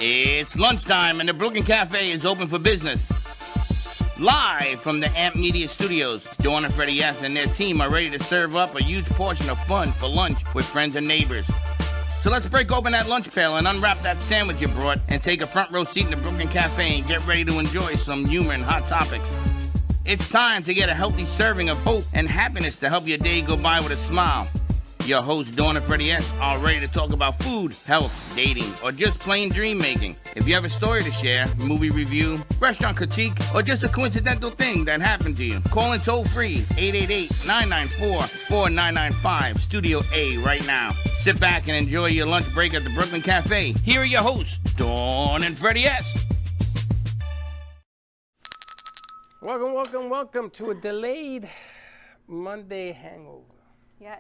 It's lunchtime and the Brooklyn Cafe is open for business. Live from the Amp Media Studios, Dawn and Freddie S. and their team are ready to serve up a huge portion of fun for lunch with friends and neighbors. So let's break open that lunch pail and unwrap that sandwich you brought and take a front row seat in the Brooklyn Cafe and get ready to enjoy some humor and hot topics. It's time to get a healthy serving of hope and happiness to help your day go by with a smile. Your hosts, Dawn and Freddie S., are ready to talk about food, health, dating, or just plain dream making. If you have a story to share, movie review, restaurant critique, or just a coincidental thing that happened to you, call in toll free 888-994-4995, Studio A right now. Sit back and enjoy your lunch break at the Brooklyn Cafe. Here are your hosts, Dawn and Freddie S. Welcome to a delayed Monday hangover. Yeah.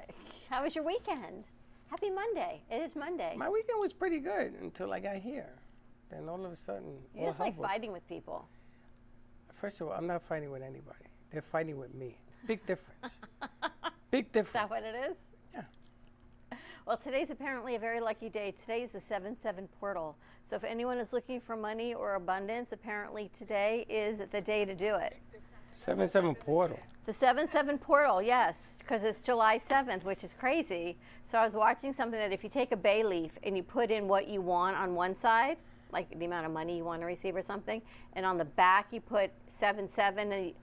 How was your weekend? Happy Monday. It is Monday. My weekend was pretty good until I got here. Then all of a sudden, you just like fighting with people. First of all, I'm not fighting with anybody. They're fighting with me. Big difference. Big difference. Is that what it is? Yeah. Well, today's apparently a very lucky day. Today is the 7-7 portal. So if anyone is looking for money or abundance, apparently today is the day to do it. 7-7 portal. The 7-7 portal, yes, because it's July 7th, which is crazy. So I was watching something that if you take a bay leaf and you put in what you want on one side, like the amount of money you want to receive or something, and on the back you put 7-7, and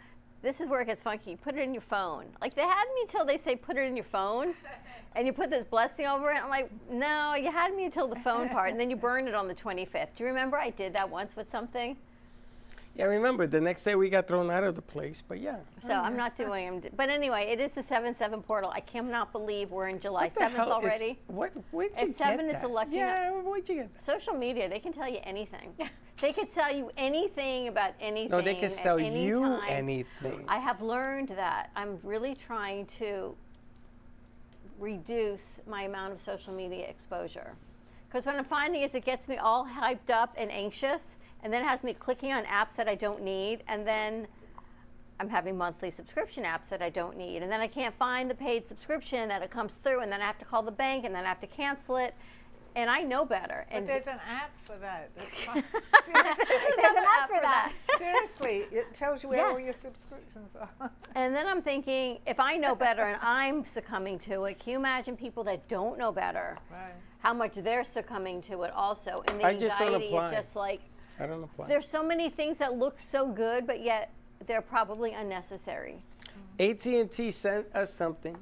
this is where it gets funky. You put it in your phone. Like they had me until they say put it in your phone, and you put this blessing over it. I'm like, no, you had me until the phone part, and then you burn it on the 25th. Do you remember I did that once with something? Yeah, I remember. The next day we got thrown out of the place, but yeah. So I'm not doing them. But anyway, it is the 7-7 portal. I cannot believe we're in July 7th already. Where'd you get 7 is a lucky number. Yeah, where'd you get that? Social media, they can tell you anything. They could tell you anything about anything. No, they can sell you time. anything. I have learned that. I'm really trying to reduce my amount of social media exposure. Because what I'm finding is it gets me all hyped up and anxious, and then it has me clicking on apps that I don't need, and then I'm having monthly subscription apps that I don't need, and then I can't find the paid subscription that it comes through, and then I have to call the bank, and then I have to cancel it, and I know better. But there's an app for that. There's an app for that. Seriously, it tells you where all your subscriptions are. And then I'm thinking, if I know better and I'm succumbing to it, can you imagine people that don't know better? Right. How much they're succumbing to it also. And the I just don't anxiety apply. is just like, I don't apply. there's so many things that look so good, but yet they're probably unnecessary. AT&T sent us something.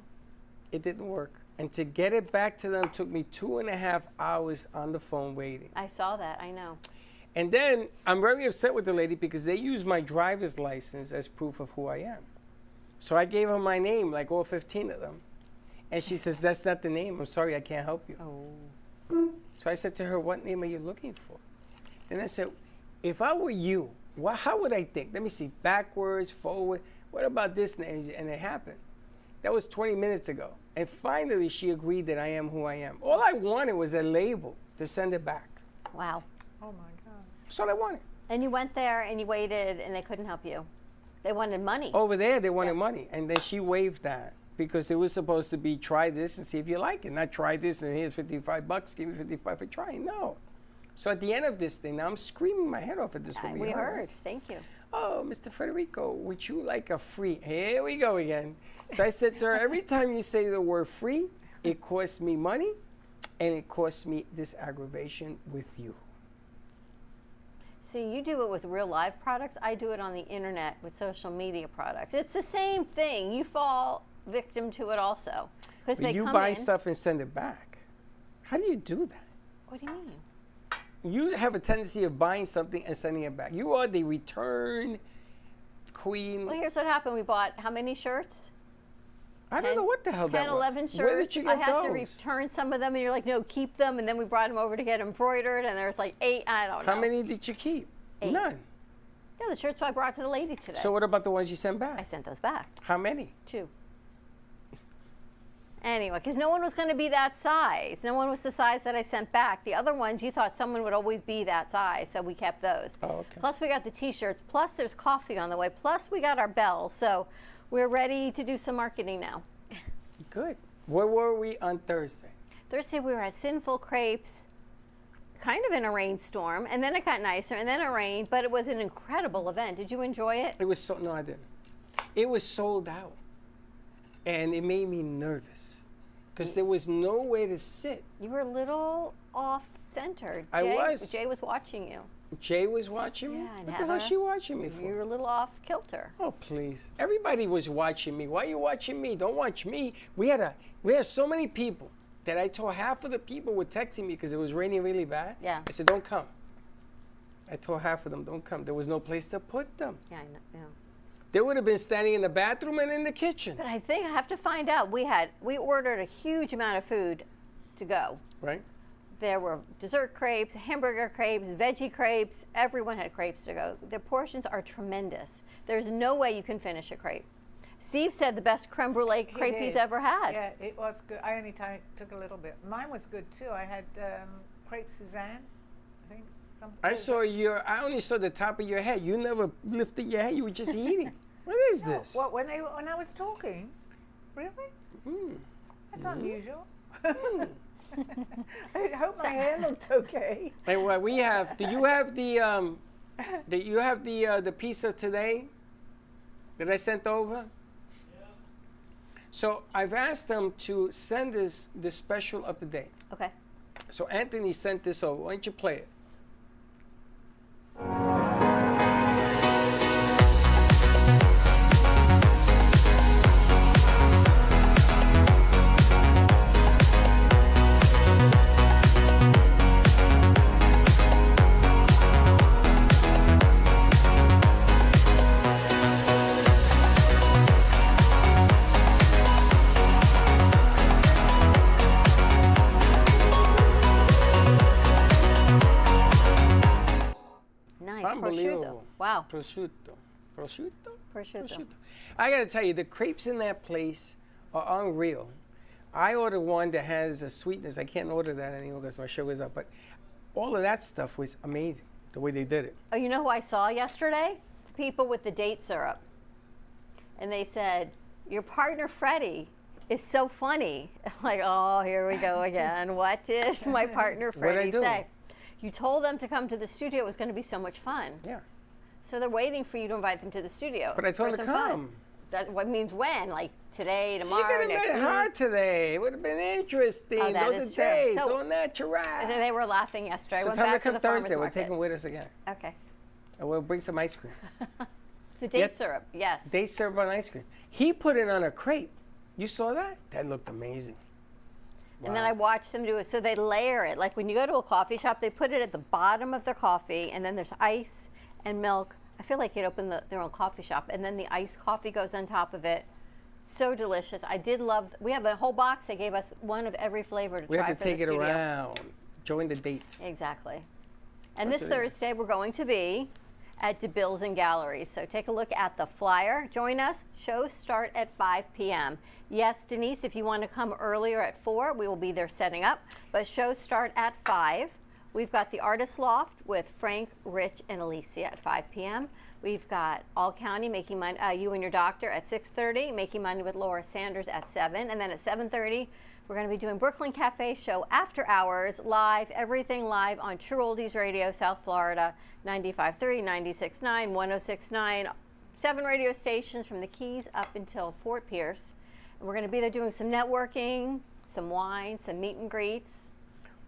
It didn't work. And to get it back to them took me 2.5 hours on the phone waiting. I saw that, I know. And then I'm very upset with the lady because they used my driver's license as proof of who I am. So I gave her my name, like all 15 of them. And she says, that's not the name. I'm sorry, I can't help you. Oh. So I said to her, what name are you looking for? Then I said, if I were you, how would I think? Let me see, backwards, forward. What about this name? And it happened. That was 20 minutes ago. And finally, she agreed that I am who I am. All I wanted was a label to send it back. Wow. Oh, my God. That's all I wanted. And you went there and you waited and they couldn't help you. They wanted money. Over there, they wanted money. And then she waived that because it was supposed to be try this and see if you like it. Not try this and here's $55, give me 55 for trying. No. So at the end of this thing, now I'm screaming my head off at this woman. We heard. Thank you. Oh, Mr. Federico, would you like a free? Here we go again. So I said to her, every time you say the word free, it costs me money and it costs me this aggravation with you. See, you do it with real live products. I do it on the internet with social media products. It's the same thing. You fall victim to it also. Because they you come buy in. stuff and send it back. How do you do that? What do you mean? You have a tendency of buying something and sending it back. You are the return queen. Well, here's what happened. We bought how many shirts? I don't know what the hell 10, that was. 11 shirts. Where did you get I had those? to return some of them, and you're like, no, keep them. And then we brought them over to get embroidered, and there's like 8. I don't know. How many did you keep? 8. None. Yeah, the shirts I brought to the lady today. So what about the ones you sent back? I sent those back. How many? 2. Anyway, because no one was going to be that size. No one was the size that I sent back. The other ones, you thought someone would always be that size, so we kept those. Oh, okay. Plus, we got the T-shirts. Plus, there's coffee on the way. Plus, we got our bells. So we're ready to do some marketing now. Good. Where were we on Thursday? Thursday, we were at Sinful Crepes kind of in a rainstorm, and then it got nicer, and then it rained, but it was an incredible event. Did you enjoy it? It was no, I didn't. It was sold out, and it made me nervous because there was no way to sit. You were a little off-center. I was. Jay was watching you. Jay was watching me? Yeah, and What the hell is she watching me for? You were a little off-kilter. Oh, please. Everybody was watching me. Why are you watching me? Don't watch me. We had so many people that I told half of the people were texting me because it was raining really bad. Yeah. I said, don't come. I told half of them, don't come. There was no place to put them. Yeah, I know. Yeah. They would have been standing in the bathroom and in the kitchen. But I think I have to find out. We ordered a huge amount of food to go. Right? There were dessert crepes, hamburger crepes, veggie crepes. Everyone had crepes to go. The portions are tremendous. There's no way you can finish a crepe. Steve said the best creme brulee crepe he's ever had. Yeah, it was good. I only took a little bit. Mine was good too. I had crepe Suzanne, I think. I only saw the top of your head. You never lifted your head. You were just eating. What is this? What, when I was talking? Really? That's unusual. I hope my hair looked okay. And what we have? Do you have the piece of today that I sent over? Yeah. So I've asked them to send us the special of the day. Okay. So Anthony sent this over. Why don't you play it? Unbelievable. Wow. Prosciutto. Prosciutto. I got to tell you, the crepes in that place are unreal. I ordered one that has a sweetness. I can't order that anymore because my sugar's up. But all of that stuff was amazing, the way they did it. Oh, you know who I saw yesterday? The people with the date syrup. And they said, your partner, Freddie, is so funny. I'm like, oh, here we go again. What did my partner, Freddie, say? You told them to come to the studio. It was going to be so much fun. Yeah. So they're waiting for you to invite them to the studio. But I told them to come. That what means when? Like today, tomorrow, next week? You could have met her today. It would have been interesting. Oh, that Those is are days. true. So natural. They were laughing yesterday. So I went tell them back to come the farmer's Thursday. We'll market. take them with us again. Okay. And we'll bring some ice cream. The date syrup, yes. Date syrup on ice cream. He put it on a crepe. You saw that? That looked amazing. And then I watched them do it. So they layer it. Like when you go to a coffee shop, they put it at the bottom of their coffee, and then there's ice and milk. I feel like you'd open their own coffee shop, and then the iced coffee goes on top of it. So delicious. I did love. We have a whole box. They gave us one of every flavor to try. We have to take it around. Join the dates. Exactly. And this Thursday, we're going to be at DeBills and Galleries. So take a look at the flyer. Join us. Shows start at 5 p.m. Yes, Denise, if you want to come earlier at 4, we will be there setting up. But shows start at 5. We've got the Artist Loft with Frank, Rich, and Alicia at 5 p.m. We've got All County, Making Money, You and Your Doctor at 6:30, Making Money with Laura Sanders at 7. And then at 7:30, we're going to be doing Brooklyn Cafe Show After Hours, live, everything live on True Oldies Radio, South Florida, 95.3, 96.9, 106.9, 7 radio stations from the Keys up until Fort Pierce. And we're going to be there doing some networking, some wine, some meet and greets.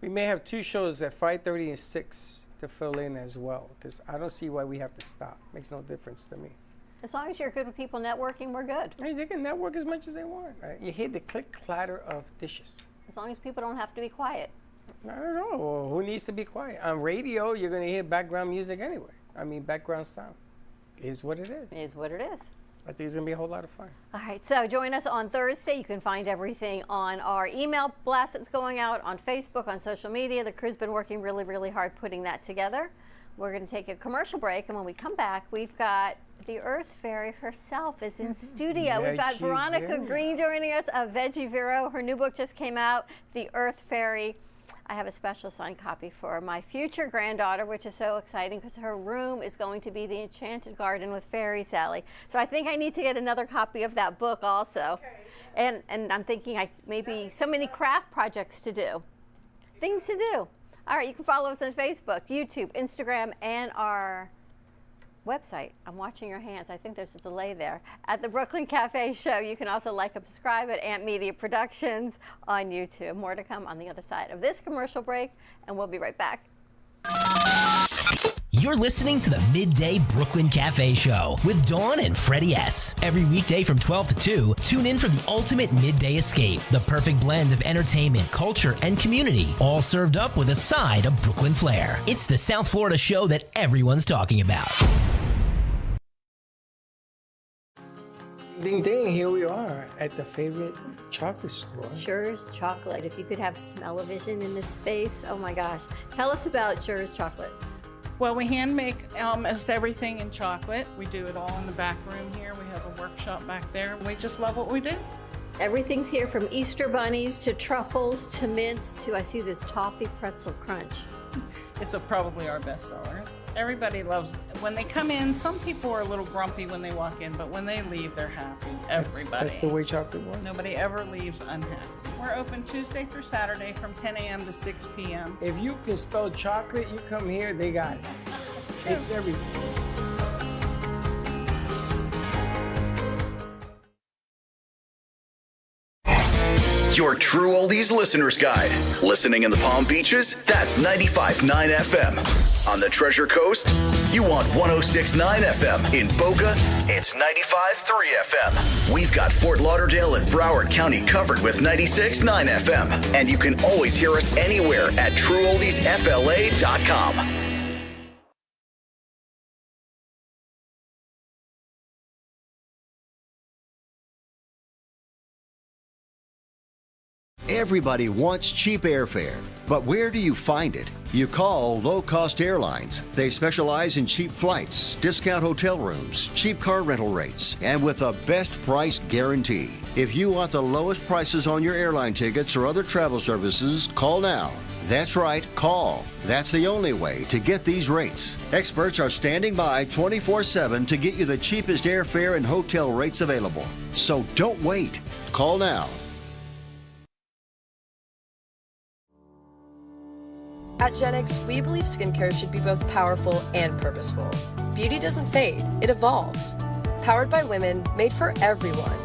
We may have 2 shows at 5:30 and 6 to fill in as well, because I don't see why we have to stop. Makes no difference to me. As long as you're good with people networking, we're good. Hey, they can network as much as they want. Right? You hear the click clatter of dishes. As long as people don't have to be quiet. Not at all. Well, who needs to be quiet? On radio, you're going to hear background music anyway. I mean, background sound. It is what it is. It is what it is. I think it's going to be a whole lot of fun. All right, so join us on Thursday. You can find everything on our email blast that's going out, on Facebook, on social media. The crew's been working really, really hard putting that together. We're going to take a commercial break, and when we come back, we've got the Earth Fairy herself is in studio. We've got Veronica Green joining us of Veggie Vero. Her new book just came out, The Earth Fairy. I have a special signed copy for my future granddaughter, which is so exciting because her room is going to be the Enchanted Garden with Fairy Sally. So I think I need to get another copy of that book also. Okay. And I'm thinking maybe so many craft projects to do. Things to do. All right, you can follow us on Facebook, YouTube, Instagram, and our website. I'm watching your hands. I think there's a delay there. At the Brooklyn Cafe Show, you can also like and subscribe at Amp Media Productions on YouTube. More to come on the other side of this commercial break, and we'll be right back. You're listening to the Midday Brooklyn Cafe Show with Dawn and Freddie S. Every weekday from 12 to 2, tune in for the ultimate midday escape. The perfect blend of entertainment, culture, and community, all served up with a side of Brooklyn flair. It's the South Florida show that everyone's talking about. Ding ding, here we are at the favorite chocolate store. Sure's Chocolate. If you could have smell-o-vision in this space, oh my gosh. Tell us about Sure's Chocolate. Well, we hand make almost everything in chocolate. We do it all in the back room here. We have a workshop back there. We just love what we do. Everything's here from Easter bunnies to truffles to mints to, I see this toffee pretzel crunch. It's probably our best seller. Everybody loves, when they come in, some people are a little grumpy when they walk in, but when they leave, they're happy. Everybody. That's the way chocolate works. Nobody ever leaves unhappy. We're open Tuesday through Saturday from 10 a.m. to 6 p.m. If you can spell chocolate, you come here, they got it. It's everything. Your True Oldies Listener's Guide. Listening in the Palm Beaches? That's 95.9 FM. On the Treasure Coast? You want 106.9 FM. In Boca? It's 95.3 FM. We've got Fort Lauderdale and Broward County covered with 96.9 FM. And you can always hear us anywhere at TrueOldiesFLA.com. Everybody wants cheap airfare, but where do you find it? You call Low Cost Airlines. They specialize in cheap flights, discount hotel rooms, cheap car rental rates, and with a best price guarantee. If you want the lowest prices on your airline tickets or other travel services, call now. That's right, call. That's the only way to get these rates. Experts are standing by 24/7 to get you the cheapest airfare and hotel rates available. So don't wait. Call now. At Genix, we believe skincare should be both powerful and purposeful. Beauty doesn't fade, it evolves. Powered by women, made for everyone.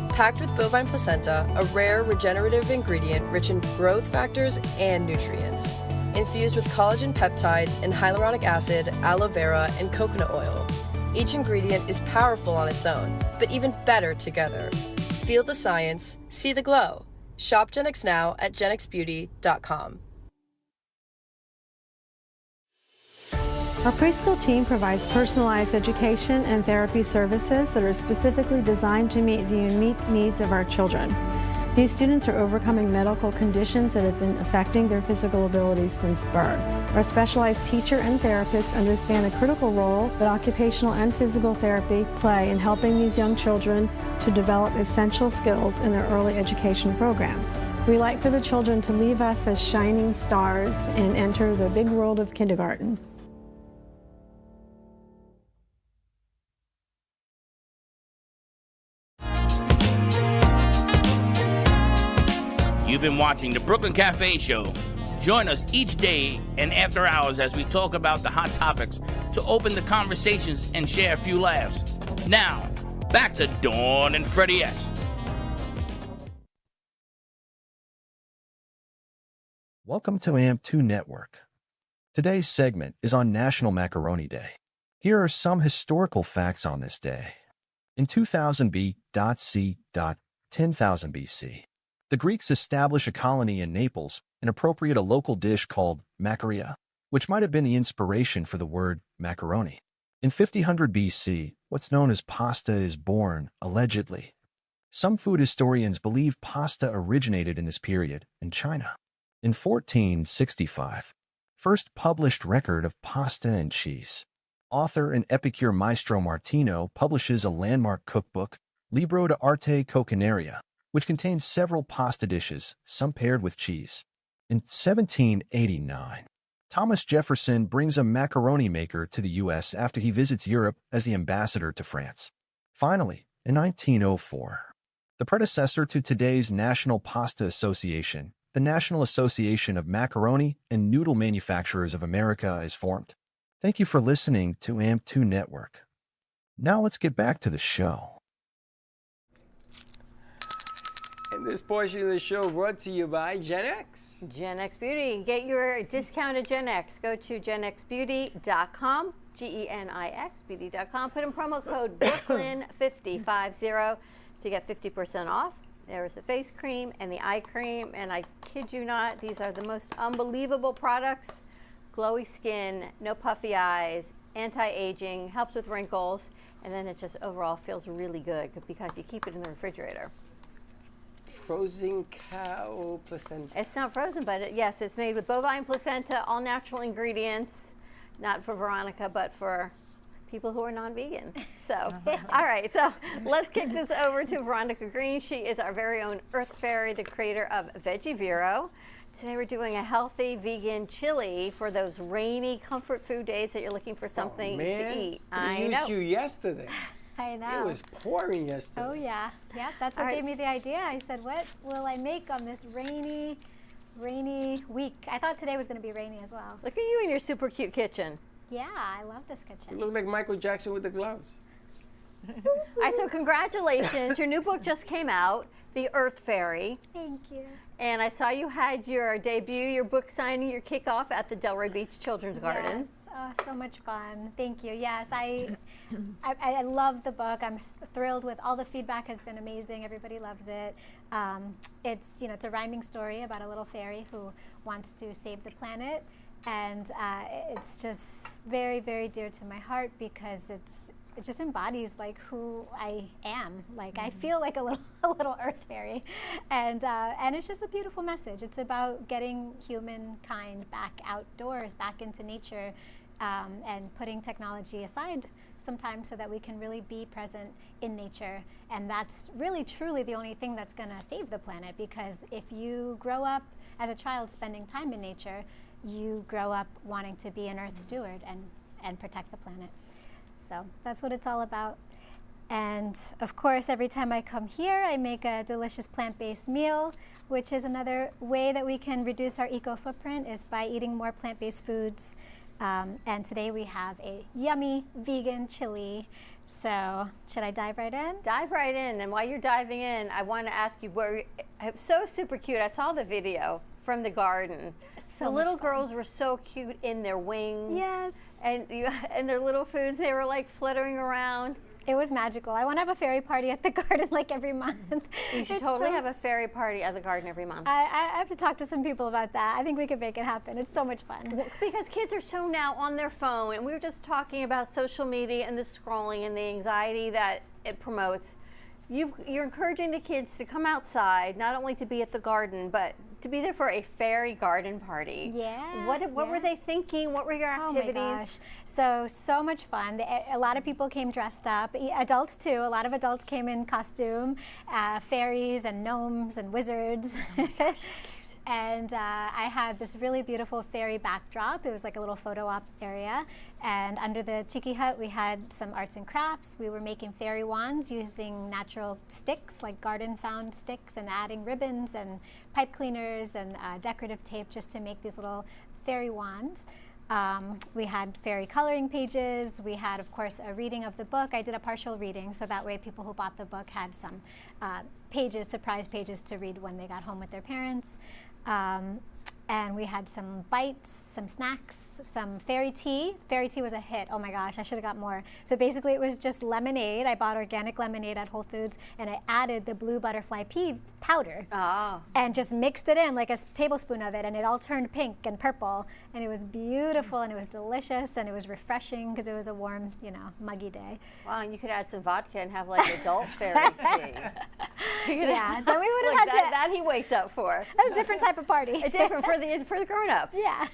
Packed with bovine placenta, a rare regenerative ingredient rich in growth factors and nutrients. Infused with collagen peptides and hyaluronic acid, aloe vera, and coconut oil. Each ingredient is powerful on its own, but even better together. Feel the science, see the glow. Shop Genix now at genixbeauty.com. Our preschool team provides personalized education and therapy services that are specifically designed to meet the unique needs of our children. These students are overcoming medical conditions that have been affecting their physical abilities since birth. Our specialized teacher and therapists understand the critical role that occupational and physical therapy play in helping these young children to develop essential skills in their early education program. We like for the children to leave us as shining stars and enter the big world of kindergarten. You've been watching the Brooklyn Cafe Show. Join us each day and after hours as we talk about the hot topics to open the conversations and share a few laughs. Now, back to Dawn and Freddie S. Welcome to AMP2 Network. Today's segment is on National Macaroni Day. Here are some historical facts on this day. In 2000 B.C. 10,000 BC, the Greeks establish a colony in Naples and appropriate a local dish called macaria, which might have been the inspiration for the word macaroni. In 5000 BC, what's known as pasta is born, allegedly. Some food historians believe pasta originated in this period in China. In 1465, first published record of pasta and cheese. Author and epicure Maestro Martino publishes a landmark cookbook, Libro d'Arte Culinaria, which contains several pasta dishes, some paired with cheese. In 1789, Thomas Jefferson brings a macaroni maker to the U.S. after he visits Europe as the ambassador to France. Finally, in 1904, the predecessor to today's National Pasta Association, the National Association of Macaroni and Noodle Manufacturers of America is formed. Thank you for listening to AMP2 Network. Now let's get back to the show. And this portion of the show brought to you by Gen X. Gen X Beauty. Get your discounted Gen X. Go to genxbeauty.com, GENIX, beauty.com. Put in promo code Brooklyn5050 to get 50% off. There's the face cream and the eye cream, and I kid you not, these are the most unbelievable products. Glowy skin, no puffy eyes, anti-aging, helps with wrinkles, and then it just overall feels really good because you keep it in the refrigerator. Frozen cow placenta. It's not frozen, but yes, it's made with bovine placenta, all natural ingredients, not for Veronica, but for people who are non-vegan. So, all right, so let's kick this over to Veronica Green. She is our very own Earth Fairy, the creator of Veggie Vero. Today we're doing a healthy vegan chili for those rainy comfort food days that you're looking for something to eat. I used you yesterday. I know. It was pouring yesterday. Oh yeah, yeah. That's what gave me the idea. I said, what will I make on this rainy week? I thought today was going to be rainy as well. Look at you in your super cute kitchen. Yeah, I love this kitchen. You look like Michael Jackson with the gloves. All right, so congratulations. Your new book just came out, The Earth Fairy. Thank you. And I saw you had your debut, your book signing, your kickoff at the Delray Beach Children's Garden. Yes. Oh, so much fun. Thank you. Yes, I love the book. I'm thrilled with all the feedback. Has been amazing. Everybody loves it. It's a rhyming story about a little fairy who wants to save the planet, and it's just very, very dear to my heart because it just embodies like who I am. Like I feel like a little earth fairy, and it's just a beautiful message. It's about getting humankind back outdoors, back into nature, and putting technology aside sometimes so that we can really be present in nature. And that's really truly the only thing that's going to save the planet, because if you grow up as a child spending time in nature, you grow up wanting to be an earth steward and protect the planet. So that's what it's all about. And of course, every time I come here, I make a delicious plant-based meal, which is another way that we can reduce our eco-footprint is by eating more plant-based foods. And today we have a yummy vegan chili. So should I dive right in? Dive right in. And while you're diving in, I want to ask you, so super cute. I saw the video from the garden. So the little girls were so cute in their wings. Yes. And their little foods, they were like fluttering around. It was magical. I want to have a fairy party at the garden like every month. You should totally have a fairy party at the garden every month. I have to talk to some people about that. I think we could make it happen. It's so much fun. Because kids are so now on their phone, and we were just talking about social media and the scrolling and the anxiety that it promotes. You're encouraging the kids to come outside, not only to be at the garden, but to be there for a fairy garden party. Yeah. What were they thinking? What were your activities? Oh my gosh. So much fun. A lot of people came dressed up. Adults too. A lot of adults came in costume, fairies and gnomes and wizards. Oh gosh, and I had this really beautiful fairy backdrop. It was like a little photo op area. And under the Cheeky Hut, we had some arts and crafts. We were making fairy wands using natural sticks, like garden found sticks, and adding ribbons and pipe cleaners and decorative tape just to make these little fairy wands. We had fairy coloring pages. We had, of course, a reading of the book. I did a partial reading, so that way people who bought the book had some pages, surprise pages to read when they got home with their parents. And we had some bites, some snacks, some fairy tea. Fairy tea was a hit. Oh my gosh, I should have got more. So basically it was just lemonade. I bought organic lemonade at Whole Foods, and I added the blue butterfly pea powder. Oh. And just mixed it in, like a tablespoon of it, and it all turned pink and purple. And it was beautiful, and it was delicious, and it was refreshing because it was a warm, muggy day. Wow, and you could add some vodka and have like adult fairy tea. Yeah, then we would have had that he wakes up for. That's a different type of party. A different for the grown-ups. Yeah.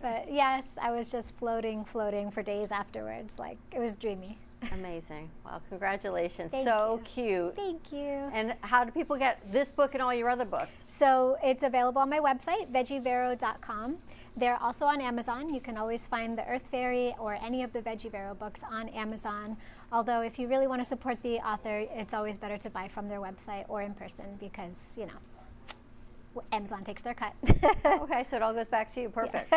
But yes, I was just floating for days afterwards. Like, it was dreamy. Amazing. Well, congratulations. Thank so you. Cute. Thank you. And how do people get this book and all your other books? So it's available on my website, veggivero.com. They're also on Amazon. You can always find The Earth Fairy or any of the Veggie Vero books on Amazon. Although if you really want to support the author, it's always better to buy from their website or in person because, Amazon takes their cut. Okay, so it all goes back to you. Perfect.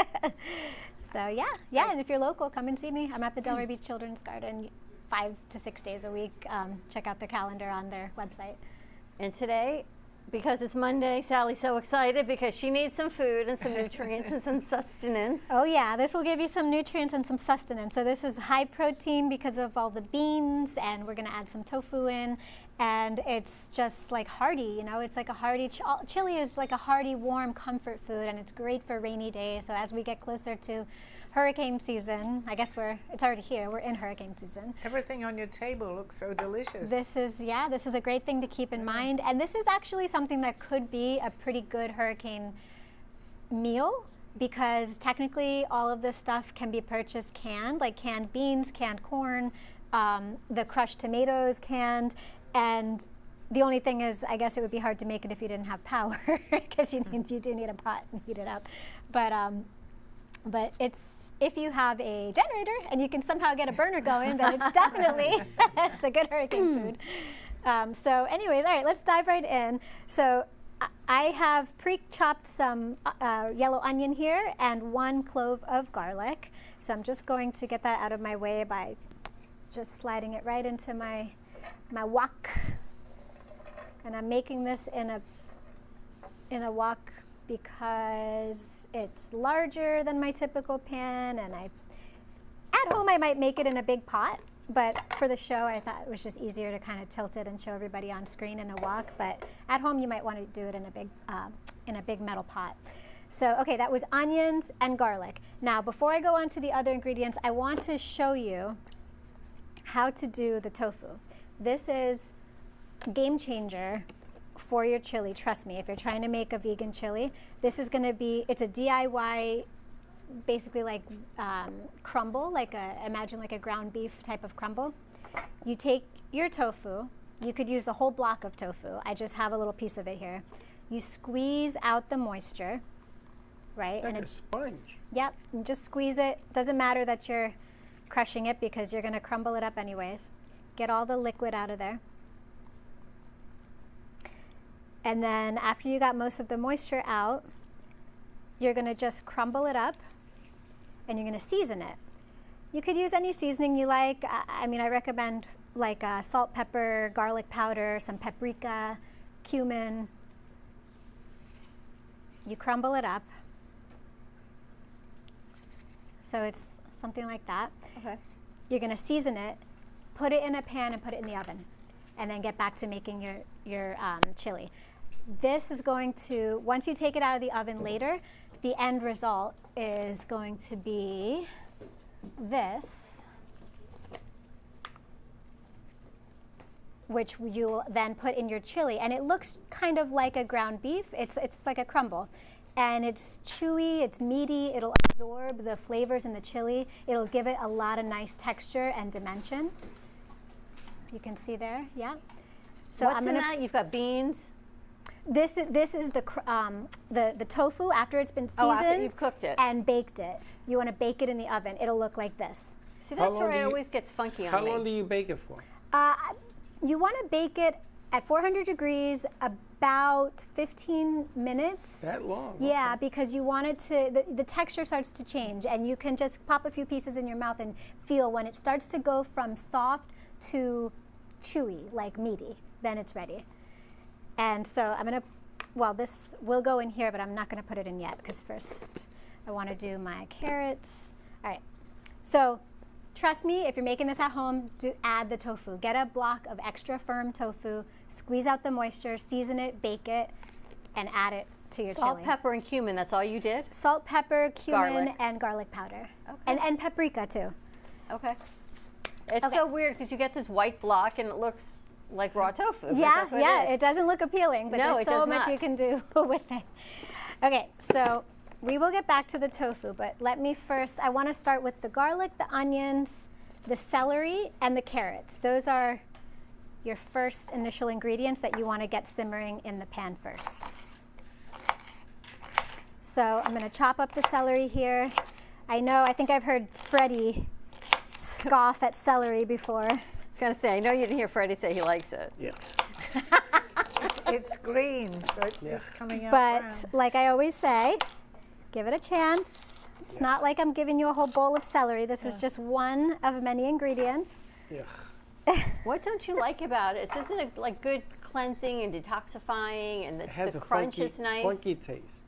So yeah, and if you're local, come and see me. I'm at the Delray Beach Children's Garden 5 to 6 days a week. Check out the calendar on their website. And today, because it's Monday, Sally's so excited because she needs some food and some nutrients and some sustenance. Oh yeah, this will give you some nutrients and some sustenance. So this is high protein because of all the beans, and we're gonna add some tofu in. And it's just like hearty, you know, it's like a hearty, chili is like a hearty, warm comfort food, and it's great for rainy days. So as we get closer to hurricane season, I guess it's already here, we're in hurricane season. Everything on your table looks so delicious. This is a great thing to keep in mind. And this is actually something that could be a pretty good hurricane meal, because technically all of this stuff can be purchased canned, like canned beans, canned corn, the crushed tomatoes canned. And the only thing is, I guess it would be hard to make it if you didn't have power, because you do need a pot and heat it up. But it's, if you have a generator and you can somehow get a burner going, then it's definitely it's a good hurricane food. So anyways, all right, let's dive right in. So I have pre-chopped some yellow onion here and 1 clove of garlic. So I'm just going to get that out of my way by just sliding it right into my wok, and I'm making this in a wok because it's larger than my typical pan, and at home I might make it in a big pot, but for the show I thought it was just easier to kind of tilt it and show everybody on screen in a wok. But at home you might want to do it in a big metal pot. So okay, that was onions and garlic. Now before I go on to the other ingredients, I want to show you how to do the tofu. This is game changer for your chili. Trust me, if you're trying to make a vegan chili, this is going to be, it's a DIY, basically like crumble, imagine like a ground beef type of crumble. You take your tofu, you could use the whole block of tofu. I just have a little piece of it here. You squeeze out the moisture, right? Like a sponge. Yep, and just squeeze it. Doesn't matter that you're crushing it because you're going to crumble it up anyways. Get all the liquid out of there. And then after you got most of the moisture out, you're going to just crumble it up and you're going to season it. You could use any seasoning you like. I mean, I recommend like salt, pepper, garlic powder, some paprika, cumin. You crumble it up. So it's something like that. Okay. You're going to season it, put it in a pan and put it in the oven, and then get back to making your chili. This is going to, once you take it out of the oven later, the end result is going to be this, which you'll then put in your chili. And it looks kind of like a ground beef. It's like a crumble. And it's chewy, it's meaty, it'll absorb the flavors in the chili. It'll give it a lot of nice texture and dimension. You can see there, yeah. So What's in that? You've got beans. This is the tofu after it's been seasoned. Oh, after you've cooked it. And baked it. You want to bake it in the oven. It'll look like this. See, that's where it always gets funky on me. How long do you bake it for? You want to bake it at 400 degrees about 15 minutes. That long? Yeah, Okay. because you want it to, the texture starts to change, and you can just pop a few pieces in your mouth and feel when it starts to go from soft to chewy, like meaty, then it's ready. And so I'm going to, well, this will go in here, but I'm not going to put it in yet because first I want to do my carrots. All right. So trust me, if you're making this at home, add the tofu. Get a block of extra firm tofu, squeeze out the moisture, season it, bake it, and add it to your chili. Salt, pepper, and cumin, that's all you did? Salt, pepper, cumin, Garlic. and garlic powder. Okay. And paprika too. Okay. It's so weird because you get this white block and it looks like raw tofu. Yeah, it is. it doesn't look appealing, but No, there's it so does much not. you can do with it. Okay, so we will get back to the tofu, but let me first, I want to start with the garlic, the onions, the celery, and the carrots. Those are your first initial ingredients that you want to get simmering in the pan first. So I'm going to chop up the celery here. I think I've heard Freddie scoff at celery before. I was going to say, I know you didn't hear Freddie say he likes it. Yeah. It's green, so it's coming out But brown. like I always say, give it a chance. It's not like I'm giving you a whole bowl of celery. This is just one of many ingredients. What don't you like about it? Isn't it like good cleansing and detoxifying, and It has the a crunch funky, is nice? funky taste.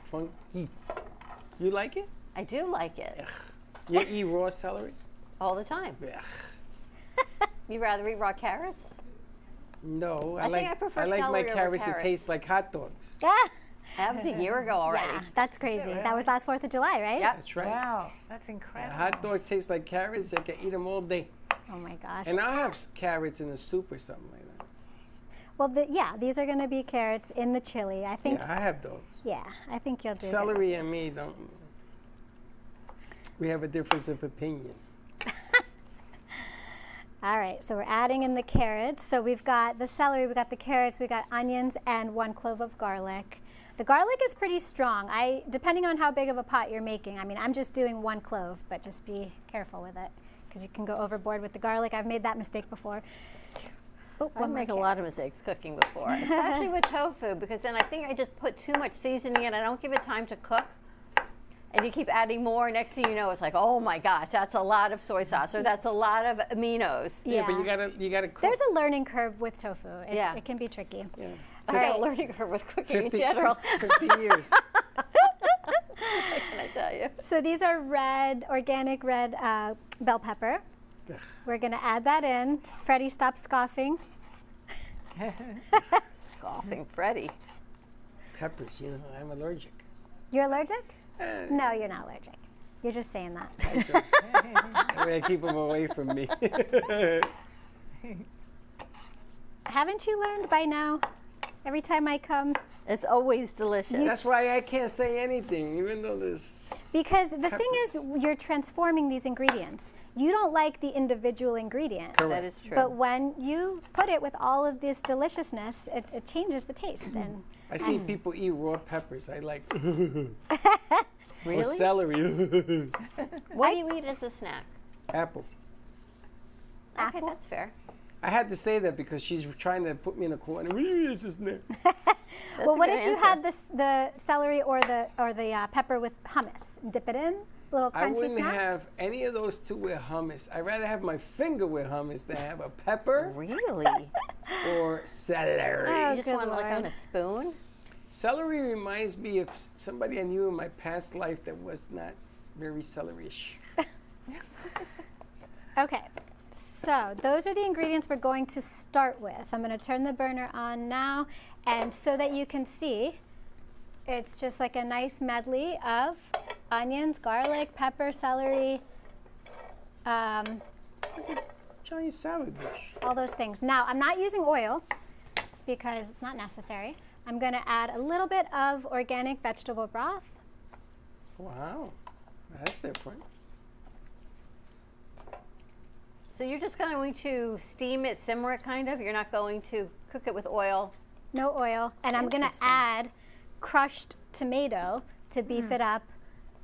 Funky. You like it? I do like it. You eat raw celery? All the time. You rather eat raw carrots? No, I think I prefer I like my celery over carrots to carrots. taste like hot dogs. That was a year ago already. Yeah, that's crazy. That was last 4th of July, right? Yep. That's right. Wow, that's A incredible. hot dog tastes like carrots. I can eat them all day. Oh my gosh. And I'll have carrots in a soup or something like that. Well, these are going to be carrots in the chili. I think. Yeah, I have those. Yeah, I think you'll do. Celery good and with me don't. We have a difference of opinion. All right, so we're adding in the carrots. So we've got the celery, we've got the carrots, we've got onions, and 1 clove of garlic. The garlic is pretty strong. Depending on how big of a pot you're making, I mean, I'm just doing 1 clove, but just be careful with it because you can go overboard with the garlic. I've made that mistake before. Oh, I make a lot of mistakes cooking before, especially with tofu, because then I think I just put too much seasoning in. I don't give it time to cook. And you keep adding more. Next thing you know, it's like, oh my gosh, that's a lot of soy sauce, or that's a lot of aminos. Yeah, but you gotta cook. There's a learning curve with tofu. It can be tricky. Yeah. I got a learning curve with cooking 50, in general. 50 years. What can I tell you? So these are organic red bell pepper. We're gonna add that in. Freddie, stop scoffing. Scoffing Freddie. Peppers, I'm allergic. You're allergic? No, you're not allergic. You're just saying that. I keep them away from me. Haven't you learned by now? Every time I come. It's always delicious. That's why I can't say anything, even though there's. Because the thing is, you're transforming these ingredients. You don't like the individual ingredient. Correct. That is true. But when you put it with all of this deliciousness, it changes the taste. And I see people eat raw peppers. I like. Really? Or celery. What do you eat as a snack? Apple. Okay, that's fair. I had to say that because she's trying to put me in a corner. This is new. Well, what if you had the celery or the pepper with hummus? Dip it in, little crunchy I wouldn't snack. have any of those two with hummus. I'd rather have my finger with hummus than have a pepper Really? or celery. Oh, You just good want it like on Lord. a spoon? Celery reminds me of somebody I knew in my past life that was not very celery-ish. Okay, so those are the ingredients we're going to start with. I'm going to turn the burner on now, and so that you can see, it's just like a nice medley of onions, garlic, pepper, celery, Giant salad dish. all those things. Now, I'm not using oil because it's not necessary. I'm going to add a little bit of organic vegetable broth. Wow, that's different. So you're just going to steam it, simmer it kind of? You're not going to cook it with oil? No oil. And I'm going to Interesting. add crushed tomato to beef it up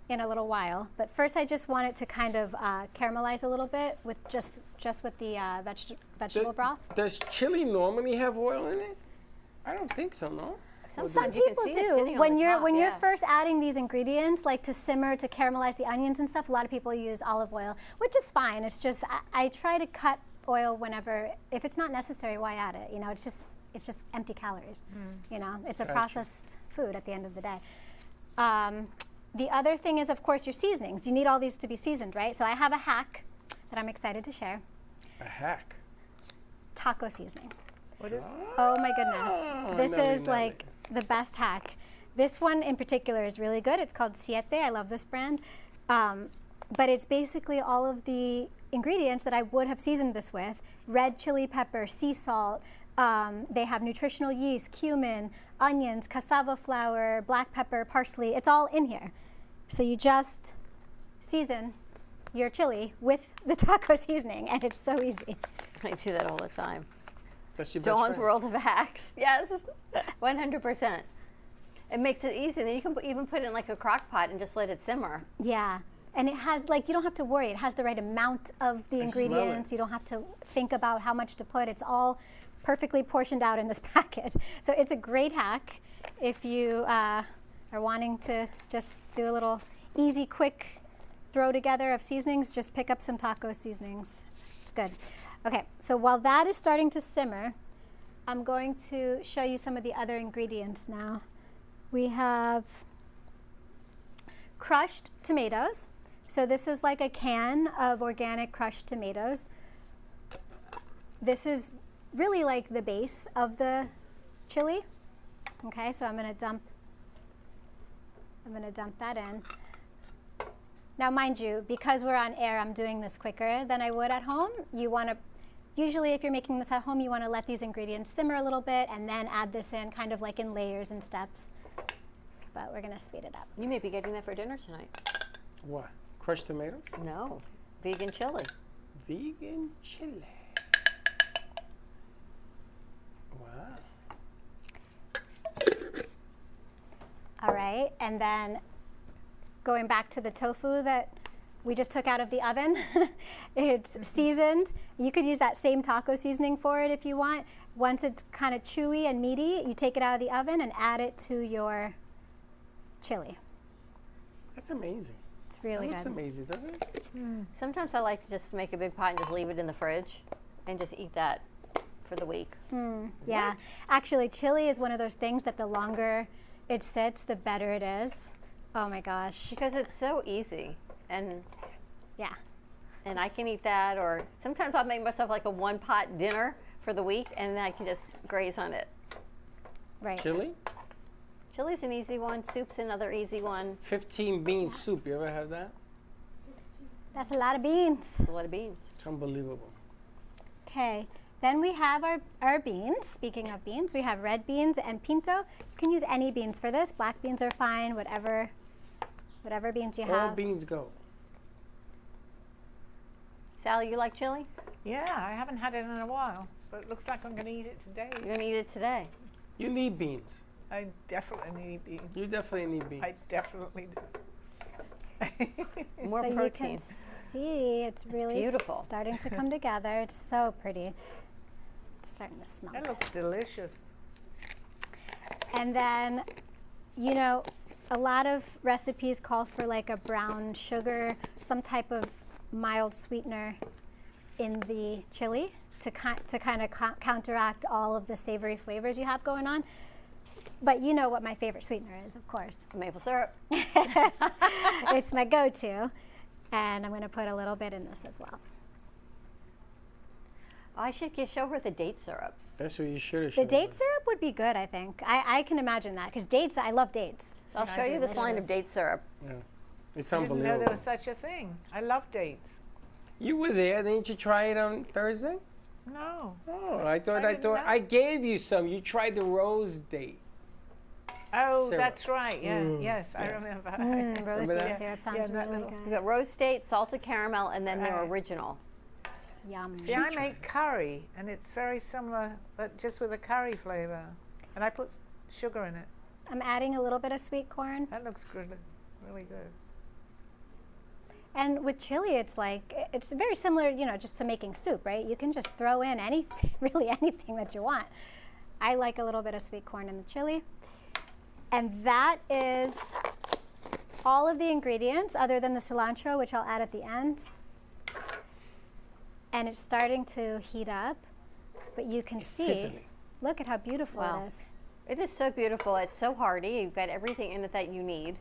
in a little while. But first I just want it to kind of caramelize a little bit with just with the vegetable broth. Does chili normally have oil in it? I don't think so, no? Sometimes you can People see it sitting do. on When the you're top, when you're yeah. first adding these ingredients, like to simmer, to caramelize the onions and stuff, a lot of people use olive oil, which is fine. It's just I try to cut oil whenever, if it's not necessary, why add it? It's just empty calories. It's a processed food at the end of the day. The other thing is, of course, your seasonings. You need all these to be seasoned, right? So I have a hack that I'm excited to share. A hack. Taco seasoning. What is Oh my goodness. This is like the best hack. This one in particular is really good. It's called Siete. I love this brand. But it's basically all of the ingredients that I would have seasoned this with. Red chili pepper, sea salt. They have nutritional yeast, cumin, onions, cassava flour, black pepper, parsley. It's all in here. So you just season your chili with the taco seasoning, and it's so easy. I do that all the time. That's your best Dawn's friend. World of Hacks. Yes, 100%. It makes it easy. Then you can even put it in like a crock pot and just let it simmer. Yeah. And it has, you don't have to worry. It has the right amount of the I smell ingredients. it. You don't have to think about how much to put. It's all perfectly portioned out in this packet. So it's a great hack if you are wanting to just do a little easy, quick throw together of seasonings. Just pick up some taco seasonings. It's good. Okay, so while that is starting to simmer, I'm going to show you some of the other ingredients now. We have crushed tomatoes. So this is like a can of organic crushed tomatoes. This is really like the base of the chili. Okay, so I'm gonna dump that in. Now mind you, because we're on air, I'm doing this quicker than I would at home. Usually if you're making this at home, you wanna let these ingredients simmer a little bit and then add this in kind of like in layers and steps. But we're gonna speed it up. You may be getting that for dinner tonight. What? Crushed tomatoes? No, vegan chili. Vegan chili. Wow. All right, and then going back to the tofu that we just took out of the oven. It's seasoned. You could use that same taco seasoning for it if you want. Once it's kind of chewy and meaty, you take it out of the oven and add it to your chili. That's amazing. It's really That looks good. amazing, doesn't it? Sometimes I like to just make a big pot and just leave it in the fridge and just eat that for the week. Yeah, actually chili is one of those things that the longer it sits, the better it is. Oh my gosh. Because it's so easy, and yeah, and I can eat that, or sometimes I'll make myself like a one pot dinner for the week and then I can just graze on it. Right. Chili? Chili's an easy one, soup's another easy one. 15 bean soup, you ever have that? That's a lot of beans. It's a lot of beans. It's unbelievable. Okay, then we have our beans. Speaking of beans, we have red beans and pinto. You can use any beans for this. Black beans are fine, whatever beans you All have. beans go. Sally, you like chili? Yeah, I haven't had it in a while, but it looks like I'm going to eat it today. You're going to eat it today. You need beans. I definitely need beans. You definitely need beans. I definitely do. More so protein. you can see it's really beautiful. starting to come together. It's so pretty. It's starting to smell That good. looks delicious. And then, you know, a lot of recipes call for like a brown sugar, some type of mild sweetener in the chili to kind of counteract all of the savory flavors you have going on. But you know what my favorite sweetener is, of course. Maple syrup. It's my go-to. And I'm going to put a little bit in this as well. I should show her the date syrup. That's what you should have The shown. date syrup would be good, I think. I can imagine that, because dates, I love dates. I'll show you this line of date syrup. Yeah. It's I didn't know unbelievable. there was such a thing. I love dates. You were there. Didn't you try it on Thursday? No. Oh, I thought didn't know. I gave you some. You tried the rose date. Oh, Syrup. that's right. Yeah, yes, I remember. Rose Remember date that? syrup sounds that really little- You good. got roast date, salted caramel, and then their Right. original. Yum. See, I make curry, and it's very similar, but just with a curry flavor. And I put sugar in it. I'm adding a little bit of sweet corn. That looks good, really good. And with chili, it's like, it's very similar, you know, just to making soup, right? You can just throw in anything, really anything that you want. I like a little bit of sweet corn in the chili. And that is all of the ingredients other than the cilantro, which I'll add at the end. And it's starting to heat up, but you can see, sizzling. look at how beautiful Wow. it is. It is so beautiful. It's so hearty. You've got everything in it that you need.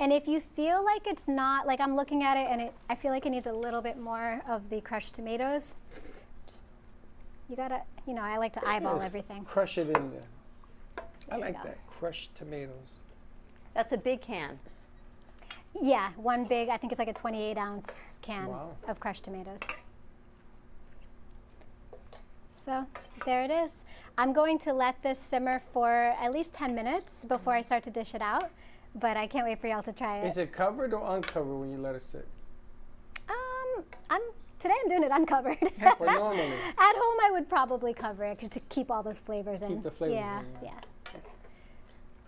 And if you feel like it's not, like I'm looking at it and I feel like it needs a little bit more of the crushed tomatoes, just, you gotta, you know, I like to eyeball Just everything. Crush it in there. I you like go. that. Crushed tomatoes. That's a big can. Yeah, one big, I think it's like a 28-ounce can Wow. of crushed tomatoes. So there it is. I'm going to let this simmer for at least 10 minutes before I start to dish it out, but I can't wait for y'all to try it. Is it covered or uncovered when you let it sit? Today I'm doing it uncovered. Or normally? At home I would probably cover it to keep all those flavors in. Keep the flavors yeah, in, yeah.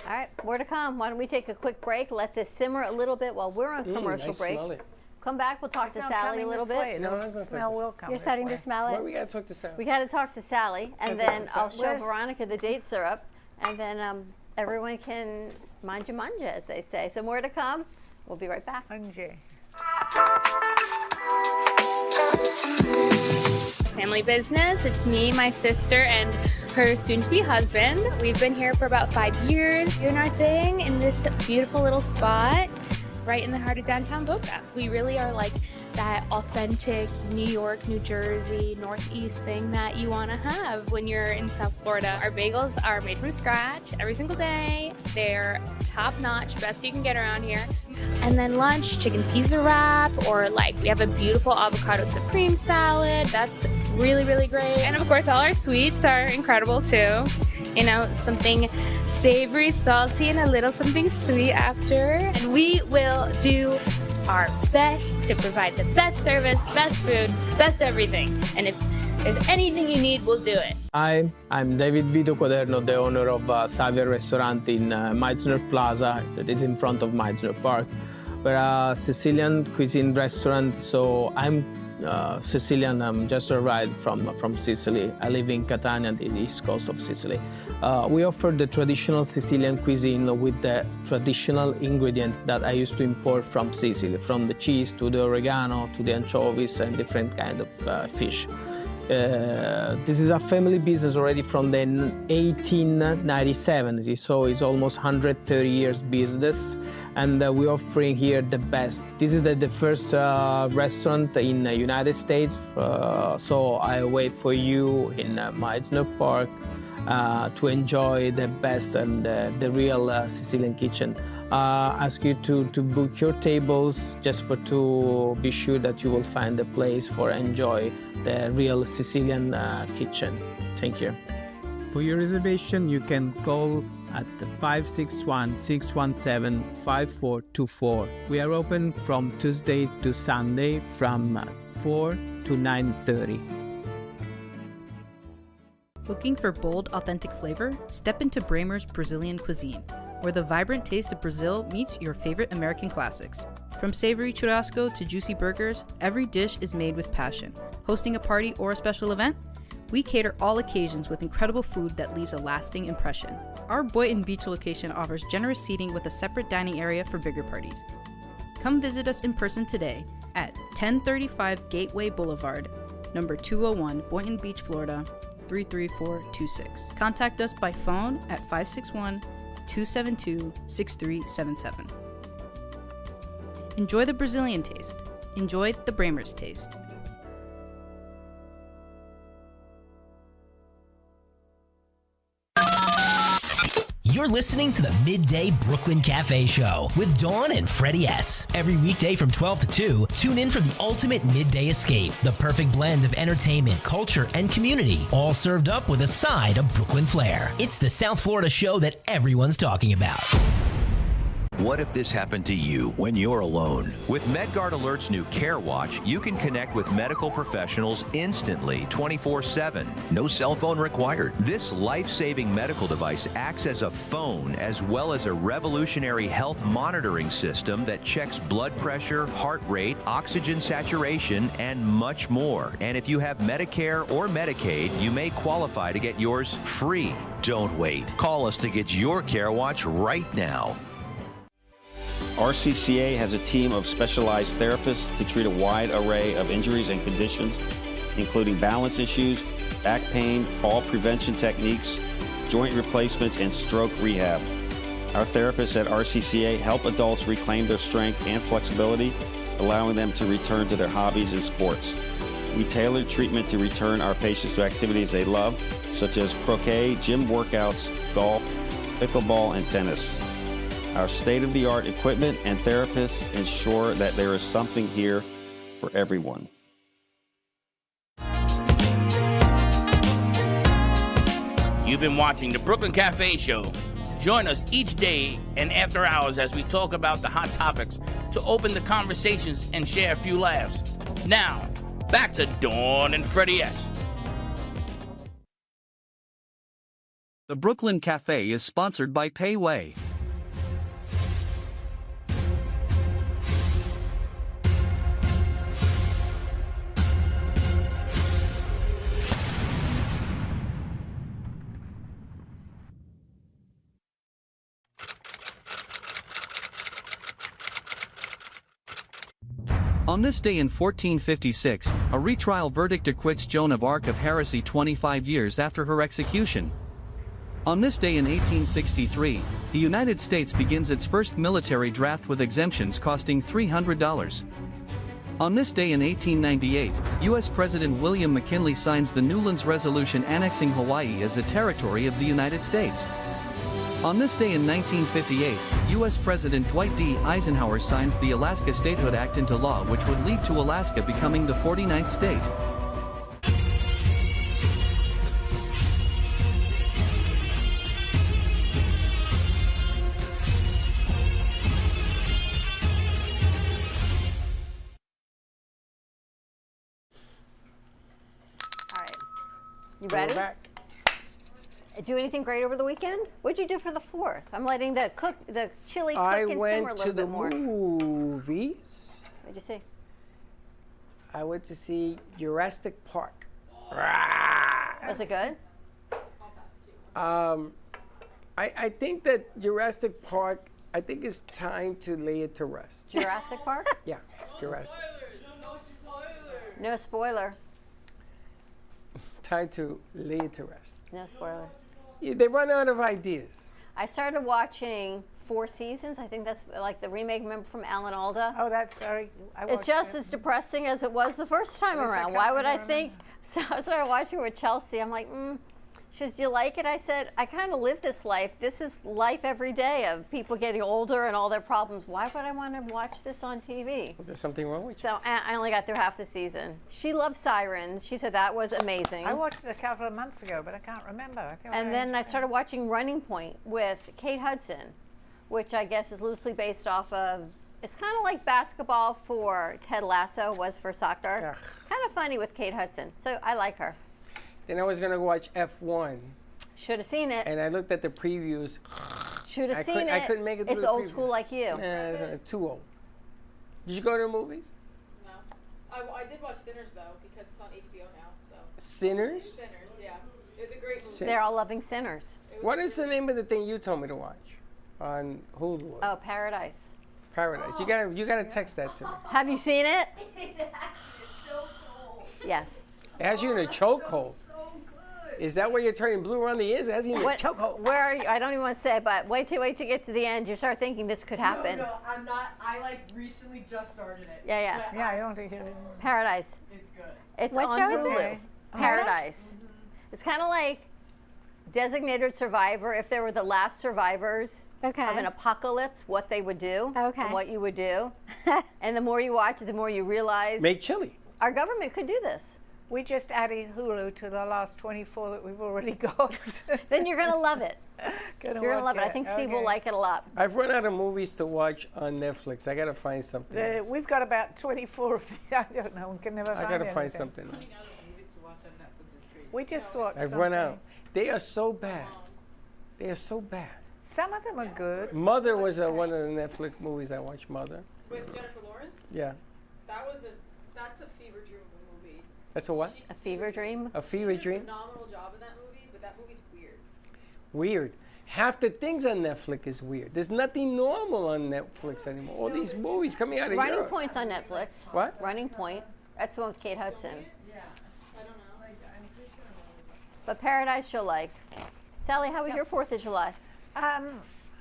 All right, more to come. Why don't we take a quick break, let this simmer a little bit while we're on commercial I break. smell it. Come back. We'll talk to It's not Sally a coming little this bit. way. No, The it's not smell this will way. come You're this starting way. to smell Why it. we gotta talk to Sally? We got to talk to Sally, and Okay, then so I'll show where's- Veronica the date syrup, and then everyone can manja, as they say. So more to come. We'll be right back. Angie. Family business. It's me, my sister, and her soon-to-be husband. We've been here for about 5 years doing our thing in this beautiful little spot right in the heart of downtown Boca. We really are like that authentic New York, New Jersey, Northeast thing that you want to have when you're in South Florida. Our bagels are made from scratch every single day. They're top-notch, best you can get around here. And then lunch, chicken Caesar wrap, or like we have a beautiful avocado supreme salad. That's really, really great. And of course, all our sweets are incredible too. You know, something savory, salty, and a little something sweet after. And we will do our best to provide the best service, best food, best everything. And if there's anything you need, we'll do it. Hi, I'm David Vito Quaderno, the owner of Xavier Restaurant in Meisner Plaza, that is in front of Meisner Park. We're a Sicilian cuisine restaurant, so I'm Sicilian. I'm just arrived from Sicily. I live in Catania, the east coast of Sicily. We offer the traditional Sicilian cuisine with the traditional ingredients that I used to import from Sicily, from the cheese to the oregano to the anchovies and different kind of fish. This is a family business already from the 1897, so it's almost 130 years business, and we're offering here the best. This is the first restaurant in the United States, so I wait for you in Meisner Park to enjoy the best and the real Sicilian kitchen. Ask you to book your tables just to be sure that you will find a place for enjoy the real Sicilian kitchen. Thank you. For your reservation, you can call at 561-617-5424. We are open from Tuesday to Sunday from 4 to 9:30. Looking for bold, authentic flavor? Step into Bramer's Brazilian cuisine, where the vibrant taste of Brazil meets your favorite American classics. From savory churrasco to juicy burgers, every dish is made with passion. Hosting a party or a special event? We cater all occasions with incredible food that leaves a lasting impression. Our Boynton Beach location offers generous seating with a separate dining area for bigger parties. Come visit us in person today at 1035 Gateway Boulevard, number 201, Boynton Beach, Florida, 33426. Contact us by phone at 561-272-6377. Enjoy the Brazilian taste. Enjoy the Bramer's taste. You're listening to the Midday Brooklyn Cafe Show with Dawn and Freddie S. Every weekday from 12 to 2, tune in for the ultimate midday escape. The perfect blend of entertainment, culture, and community, all served up with a side of Brooklyn flair. It's the South Florida show that everyone's talking about. What if this happened to you when you're alone? With MedGuard Alert's new Care Watch, you can connect with medical professionals instantly, 24/7. No cell phone required. This life-saving medical device acts as a phone as well as a revolutionary health monitoring system that checks blood pressure, heart rate, oxygen saturation, and much more. And if you have Medicare or Medicaid, you may qualify to get yours free. Don't wait. Call us to get your Care Watch right now. RCCA has a team of specialized therapists to treat a wide array of injuries and conditions, including balance issues, back pain, fall prevention techniques, joint replacements, and stroke rehab. Our therapists at RCCA help adults reclaim their strength and flexibility, allowing them to return to their hobbies and sports. We tailor treatment to return our patients to activities they love, such as croquet, gym workouts, golf, pickleball, and tennis. Our state-of-the-art equipment and therapists ensure that there is something here for everyone. You've been watching the Brooklyn Cafe Show. Join us each day and after hours as we talk about the hot topics to open the conversations and share a few laughs. Now, back to Dawn and Freddie S. The Brooklyn Cafe is sponsored by Payway. On this day in 1456, a retrial verdict acquits Joan of Arc of heresy 25 years after her execution. On this day in 1863, the United States begins its first military draft with exemptions costing $300. On this day in 1898, U.S. President William McKinley signs the Newlands Resolution annexing Hawaii as a territory of the United States. On this day in 1958, U.S. President Dwight D. Eisenhower signs the Alaska Statehood Act into law, which would lead to Alaska becoming the 49th state. You ready? We're back. Do anything great over the weekend? What'd you do for the 4th? I'm letting the chili cook and simmer a little bit more. I went to the movies. What'd you see? I went to see Jurassic Park. Was it good? I think that Jurassic Park, I think it's time to lay it to rest. Jurassic Park? Yeah, Jurassic. No spoiler. Time to lay it to rest. No spoiler. Yeah, they run out of ideas. I started watching 4 Seasons. I think that's like the remake, remember, from Alan Alda? Oh, that's very... It's just as depressing as it was the first time around. Why would I think? So I started watching with Chelsea. I'm like, she says, do you like it? I said, I kind of live this life. This is life every day of people getting older and all their problems. Why would I want to watch this on TV? There's something wrong with you. So I only got through half the season. She loved Sirens. She said that was amazing. I watched it a couple of months ago, but I can't remember. And then I started watching Running Point with Kate Hudson, which I guess is loosely based off of, it's kind of like basketball for Ted Lasso was for soccer. Kind of funny with Kate Hudson. So I like her. Then I was going to watch F1. Should have seen it. And I looked at the previews. Should have seen it. I couldn't make it through It's the old previews. school like you. Yeah, it's too old. Did you go to the movies? No. I did watch Sinners, though, because it's on HBO now. So. Sinners? Sinners, yeah. It was a great movie. They're all loving Sinners. What is the name of the thing you told me to watch on Hulu? Oh, Paradise. Paradise. You gotta text that to me. Have you seen it? Yes. It has you in a chokehold. Is that why you're turning blue around the ears? It has you in a chokehold. Where are you? I don't even want to say it, but wait till you get to the end. You start thinking this could happen. No, I'm not. I recently just started it. Yeah. Yeah, I don't think it. Paradise. It's good. It's What on show is Hulu. this? Paradise. It's kind of like Designated Survivor. If there were the last survivors of an apocalypse, what they would do and what you would do. And the more you watch it, the more you realize. Make chili. Our government could do this. We just added Hulu to the last 24 that we've already got. Then you're going to love it. You're going to love it. I it. think Steve will like it a lot. I've run out of movies to watch on Netflix. I gotta find something else. We've got about 24 of these. I don't know. We can never find I gotta find anything. something else. We just watched I've run out. They are so bad. They are so bad. Some of them are good. Mother was one of the Netflix movies I watched. Mother. With Jennifer Lawrence? Yeah. That's a fever dream of a movie. That's a what? A fever dream? A fever She dream? did a phenomenal job in that movie, but that movie's weird. Weird. Half the things on Netflix is weird. There's nothing normal on Netflix anymore. All these movies coming out of Running Europe. Point's on Netflix. What? Running Point. That's the one with Kate Hudson. But Paradise you'll like. Sally, how was your 4th of July? I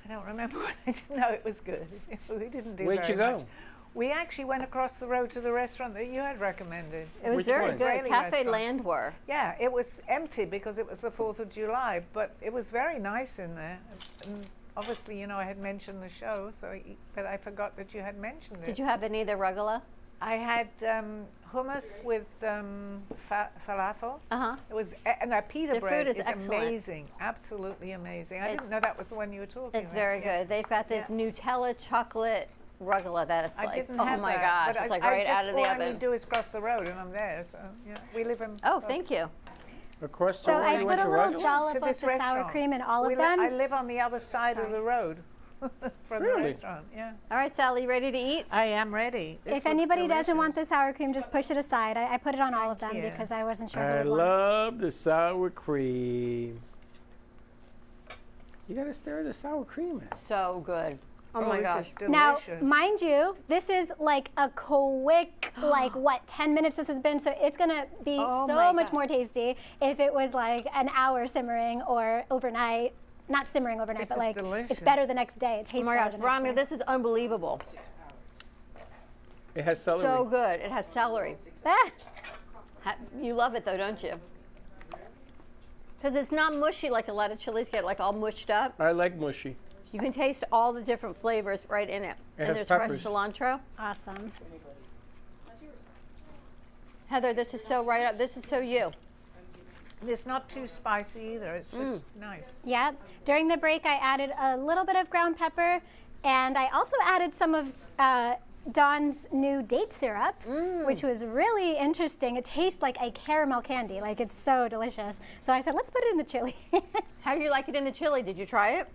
don't remember, but I did know it was good. We didn't do Where'd very you go? much. We actually went across the road to the restaurant that you had recommended. It was very good. Israeli Cafe restaurant. Landwehr. Yeah, it was empty because it was the 4th of July, but it was very nice in there. And obviously, you know, I had mentioned the show, but I forgot that you had mentioned it. Did you have any of the rugula? I had hummus with falafel. It was, and our pita Their bread food is excellent. amazing, absolutely amazing. I didn't know that was the one you were talking about. It's very good. They've got this Nutella chocolate rugula that it's I like, didn't oh have my that, gosh, but it's like right out of the All I oven. need to do is cross the road and I'm there. So yeah, we live in. Oh, thank you. Across the So road, I you put went a to little Regular? dollop To of the this sour restaurant. cream in all We of them. I live on the other side of the road from the Really? restaurant. Yeah. All right, Sally, you ready to eat? I am ready. This If looks anybody doesn't want delicious. the sour cream, just push it aside. I put it on all of them you. because I wasn't sure I who would want it. love the sour cream. You gotta stir the sour cream in. So good. Oh my this gosh. is Now, delicious. mind you, this is like a quick, like what, 10 minutes this has been, so it's gonna be Oh so my much God. more tasty if it was like an hour simmering or overnight. Not simmering overnight, This but is like delicious. it's better the next day. It Oh tastes my better gosh, the next Veronica, day. this is unbelievable. It has celery. So good. It has celery. You love it though, don't you? Because it's not mushy like a lot of chilies get, like all mushed up. I like mushy. You can taste all the different flavors right in it. It And has there's peppers. fresh cilantro. Awesome. Heather, this is so right up. This is so you. It's not too spicy either. It's just nice. Yeah. During the break, I added a little bit of ground pepper, and I also added some of Dawn's new date syrup, which was really interesting. It tastes like a caramel candy. Like, it's so delicious. So I said, let's put it in the chili. How do you like it in the chili? Did you try it?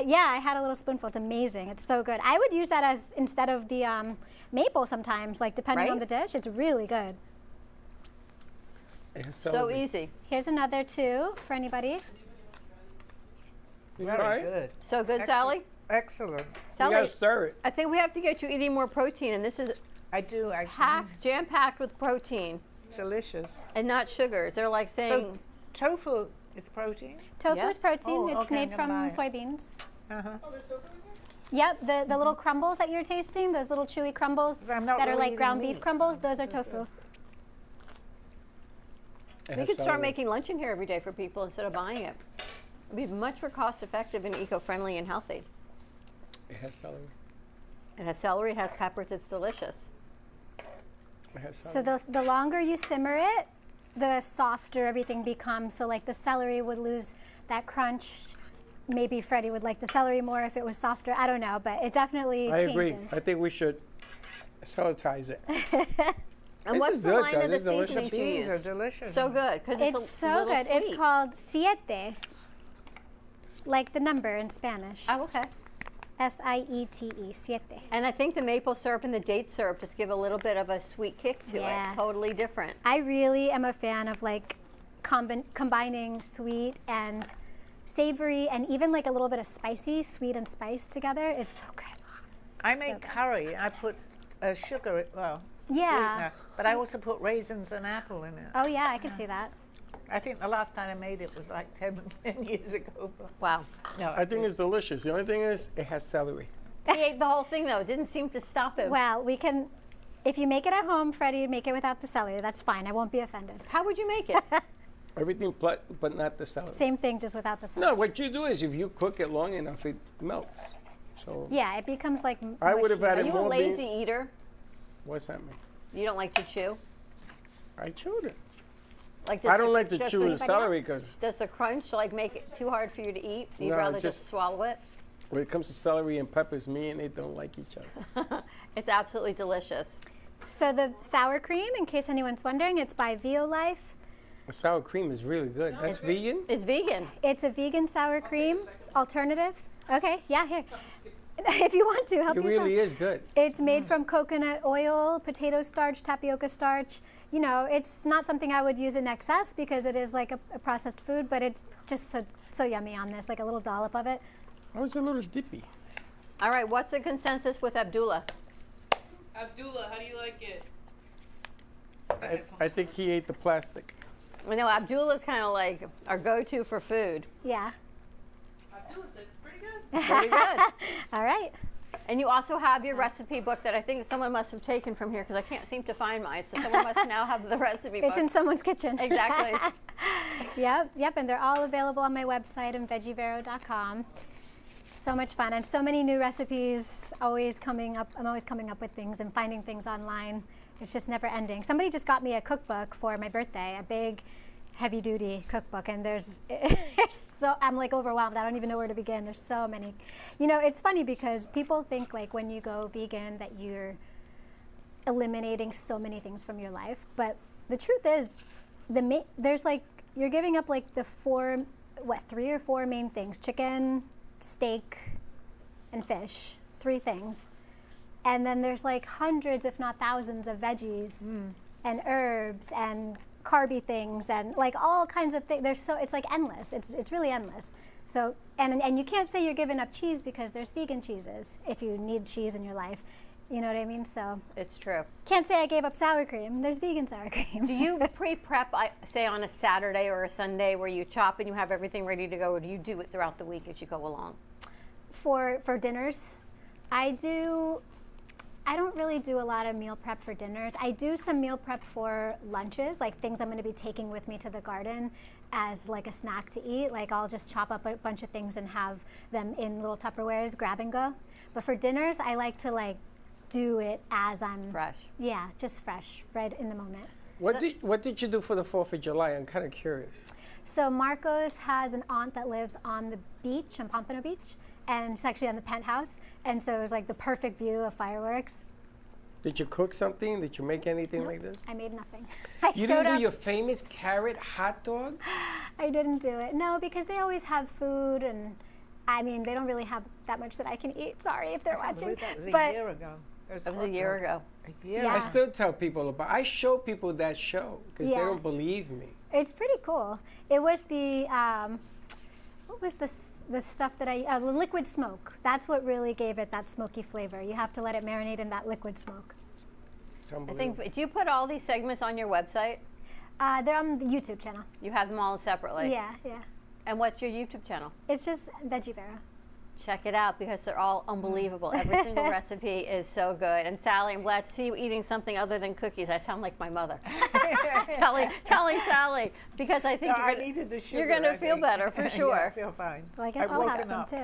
Yeah, I had a little spoonful. It's amazing. It's so good. I would use that as instead of the maple sometimes, like depending on Right? the dish. It's really good. It has So celery. easy. Here's another two for anybody. You Very try it? good. So good, Excellent. Sally? Excellent. You Sally, gotta stir it. I think we have to get you eating more protein, and this is I do actually. jam-packed with protein Delicious. and not sugars. They're like saying, So tofu is protein? Tofu Yes. is protein. Oh, It's okay, made I'm from gonna buy soybeans. Uh-huh. Yep, the little crumbles that you're tasting, those little chewy crumbles 'Cause I'm not that are really like eating ground meat, beef crumbles, those are tofu. It we has could start celery. making lunch in here every day for people instead of buying it. It'd be much more cost-effective and eco-friendly and healthy. It has celery. It has celery, it has peppers, it's delicious. It has So celery. the longer you simmer it, the softer everything becomes. So like the celery would lose that crunch. Maybe Freddie would like the celery more if it was softer. I don't know, but it definitely I changes. agree. I think we should salatize it. And This what's is the good, line though. of the This is delicious. seasoning to Beans are use? delicious. So good, because it's, It's a so little good. sweet. It's called siete, like the number in Spanish. Oh, okay. S-I-E-T-E, siete. And I think the maple syrup and the date syrup just give a little bit of a sweet kick to Yeah. it. Totally different. I really am a fan of like combining sweet and savory and even like a little bit of spicy, sweet and spice together. It's so good. I make curry. I put sugar, Yeah. sweetener, but I also put raisins and apple in it. Oh yeah, I can see that. I think the last time I made it was like 10 years ago. But Wow. no, I think it's delicious. The only thing is, it has celery. He ate the whole thing though. It didn't seem to stop him. Well, we can, if you make it at home, Freddie, make it without the celery. That's fine. I won't be offended. How would you make it? Everything but not the celery. Same thing, just without the celery. No, what you do is if you cook it long enough, it melts. So Yeah, it becomes like I would have mushy. Are added you a more lazy beans. eater? What's that mean? You don't like to chew? I chewed it. Like I don't like to does chew the celery because Does the crunch like make it too hard for you to eat? You'd No, rather just just- swallow it? when it comes to celery and peppers, me and they don't like each other. It's absolutely delicious. So the sour cream, in case anyone's wondering, it's by Violife. The sour cream is really good. That's vegan? It's vegan. It's a vegan sour cream alternative. Okay, yeah, here. If you want to, help It yourself. really is good. It's made from coconut oil, potato starch, tapioca starch. You know, it's not something I would use in excess because it is like a processed food, but it's just so yummy on this, like a little dollop of it. Oh, it's a little dippy. All right, what's the consensus with Abdullah? Abdullah, how do you like it? I think he ate the plastic. I know Abdullah's kind of like our go-to for food. Yeah. Abdullah said it's pretty good. Very good. All right. And you also have your recipe book that I think someone must have taken from here because I can't seem to find mine. So someone must now have the recipe book. It's in someone's kitchen. Exactly. Yep, and they're all available on my website, veggievero.com. So much fun, and so many new recipes always coming up. I'm always coming up with things and finding things online. It's just never ending. Somebody just got me a cookbook for my birthday, a big, heavy-duty cookbook, and I'm like overwhelmed. I don't even know where to begin. There's so many. You know, it's funny because people think like when you go vegan that you're eliminating so many things from your life, but the truth is, there's like you're giving up like the 3 or 4 main things: chicken, steak, and fish. 3 things. And then there's like hundreds, if not thousands, of veggies and herbs and carby things and like all kinds of things. It's like endless. It's really endless. So, and you can't say you're giving up cheese because there's vegan cheeses if you need cheese in your life. You know what I mean? So it's true. Can't say I gave up sour cream. There's vegan sour cream. Do you pre-prep, say on a Saturday or a Sunday, where you chop and you have everything ready to go, or do you do it throughout the week as you go along? For dinners, I don't really do a lot of meal prep for dinners. I do some meal prep for lunches, like things I'm going to be taking with me to the garden as like a snack to eat. Like I'll just chop up a bunch of things and have them in little Tupperwares, grab and go. But for dinners, I like to like do it as I'm fresh. Yeah, just fresh, right in the moment. What did you do for the 4th of July? I'm kind of curious. So Marcos has an aunt that lives on the beach, on Pompano Beach, and it's actually on the penthouse. And so it was like the perfect view of fireworks. Did you cook something? Did you make anything like this? I made nothing. You didn't do your famous carrot hot dog? I didn't do it. No, because they always have food, and I mean, they don't really have that much that I can eat. Sorry if they're watching. That was a but year ago. That was a year ago. I still tell people about. I show people that show because they don't believe me. It's pretty cool. It was the what was the stuff that the liquid smoke. That's what really gave it that smoky flavor. You have to let it marinate in that liquid smoke. I think. Do you put all these segments on your website? They're on the YouTube channel. You have them all separately. Yeah, yeah. And what's your YouTube channel? It's just Veggie Vero. Check it out because they're all unbelievable. Every single recipe is so good. And Sally, I'm glad to see you eating something other than cookies. I sound like my mother. telling Sally, because I think you're going to feel better for sure. Yeah, I feel fine. Well, I guess I'll have some too.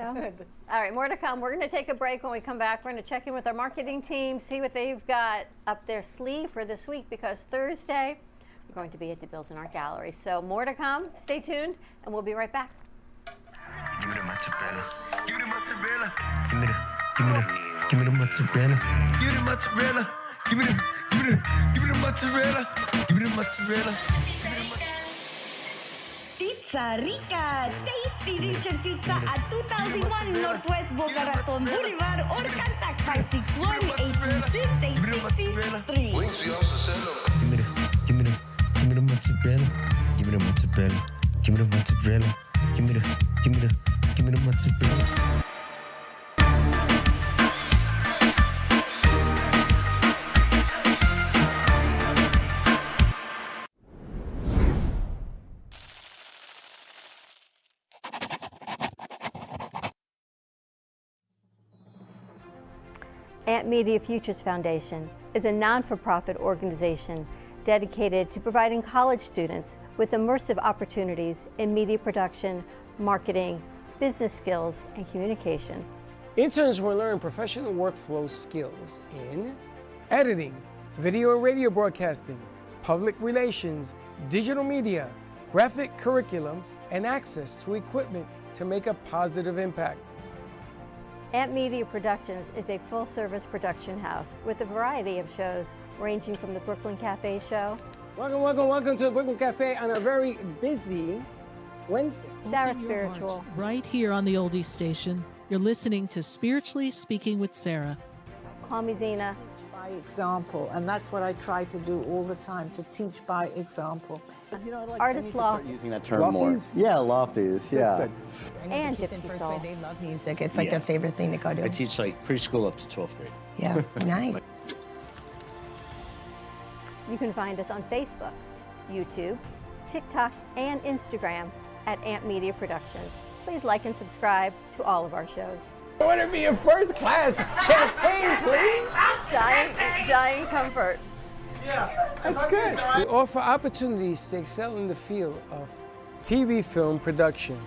All right, more to come. We're going to take a break. When we come back, we're going to check in with our marketing team, see what they've got up their sleeve for this week, because Thursday we're going to be at DeBille's in our gallery. So more to come. Stay tuned, and we'll be right back. Give me the mozzarella. Give me the mozzarella. Give me the mozzarella. Give me the mozzarella. Give me the mozzarella. Give me the mozzarella. Pizza Rica, tasty Richard Pizza at 2001 Northwest Boca Raton Boulevard or contact 561-826-8663. Give me the mozzarella. Give me the mozzarella. Give me the mozzarella. Give me the mozzarella. Ant Media Futures Foundation is a non-for-profit organization dedicated to providing college students with immersive opportunities in media production, marketing, business skills, and communication. Interns will learn professional workflow skills in editing, video and radio broadcasting, public relations, digital media, graphic curriculum, and access to equipment to make a positive impact. Ant Media Productions is a full-service production house with a variety of shows ranging from the Brooklyn Cafe show. Welcome to the Brooklyn Cafe on a very busy Wednesday. Sarah Spiritual. Right here on the Oldies Station. You're listening to Spiritually Speaking with Sarah. Call me Zena. Teach by example, and that's what I try to do all the time, to teach by example. You know, Artist Loft. Using that term more. Yeah, lofties, yeah. And Gypsy Soul. They love music. It's like their favorite thing to go to. I teach like preschool up to 12th grade. Yeah, nice. You can find us on Facebook, YouTube, TikTok, and Instagram at Ant Media Productions. Please like and subscribe to all of our shows. I want to be in first class. Champagne, please. Giant comfort. Yeah, that's good. We offer opportunities to excel in the field of TV film production,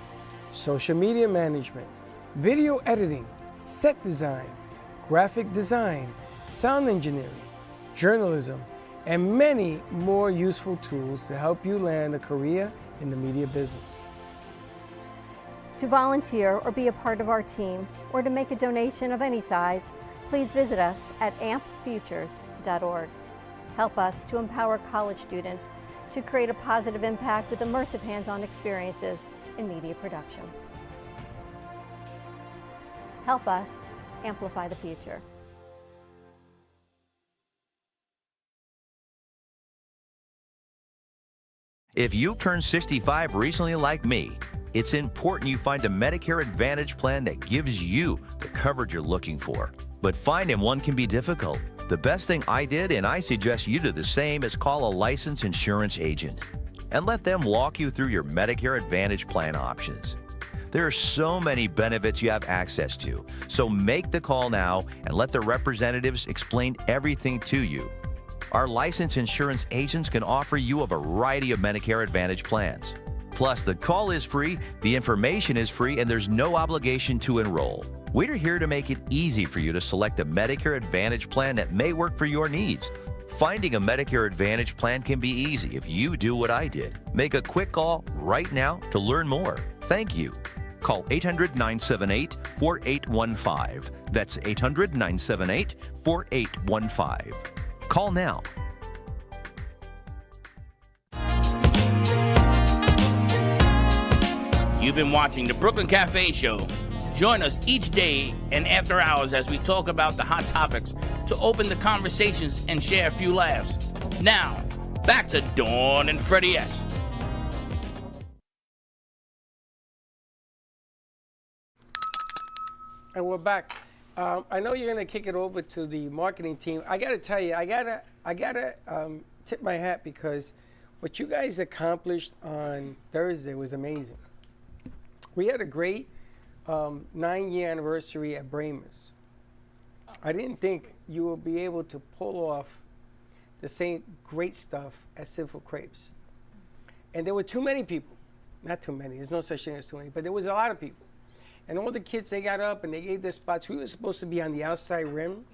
social media management, video editing, set design, graphic design, sound engineering, journalism, and many more useful tools to help you land a career in the media business. To volunteer or be a part of our team, or to make a donation of any size, please visit us at ampfutures.org. Help us to empower college students to create a positive impact with immersive hands-on experiences in media production. Help us amplify the future. If you turned 65 recently like me, It's important you find a Medicare Advantage plan that gives you the coverage you're looking for. But finding one can be difficult. The best thing I did, and I suggest you do the same, is call a licensed insurance agent and let them walk you through your Medicare Advantage plan options. There are so many benefits you have access to, so make the call now and let the representatives explain everything to you. Our licensed insurance agents can offer you a variety of Medicare Advantage plans. Plus, the call is free, the information is free, and there's no obligation to enroll. We're here to make it easy for you to select a Medicare Advantage plan that may work for your needs. Finding a Medicare Advantage plan can be easy if you do what I did. Make a quick call right now to learn more. Thank you. Call 800-978-4815. That's 800-978-4815. Call now. You've been watching the Brooklyn Cafe Show. Join us each day and after hours as we talk about the hot topics to open the conversations and share a few laughs. Now, back to Dawn and Freddie S. And we're back. I know you're gonna kick it over to the marketing team. I gotta tell you, I gotta tip my hat because what you guys accomplished on Thursday was amazing. We had a great 9-year anniversary at Bramer's. I didn't think you would be able to pull off the same great stuff as Soulful Crepes. And there were too many people. Not too many, there's no such thing as too many, but there was a lot of people. And all the kids, they got up and they gave their spots. We were supposed to be on the outside rim.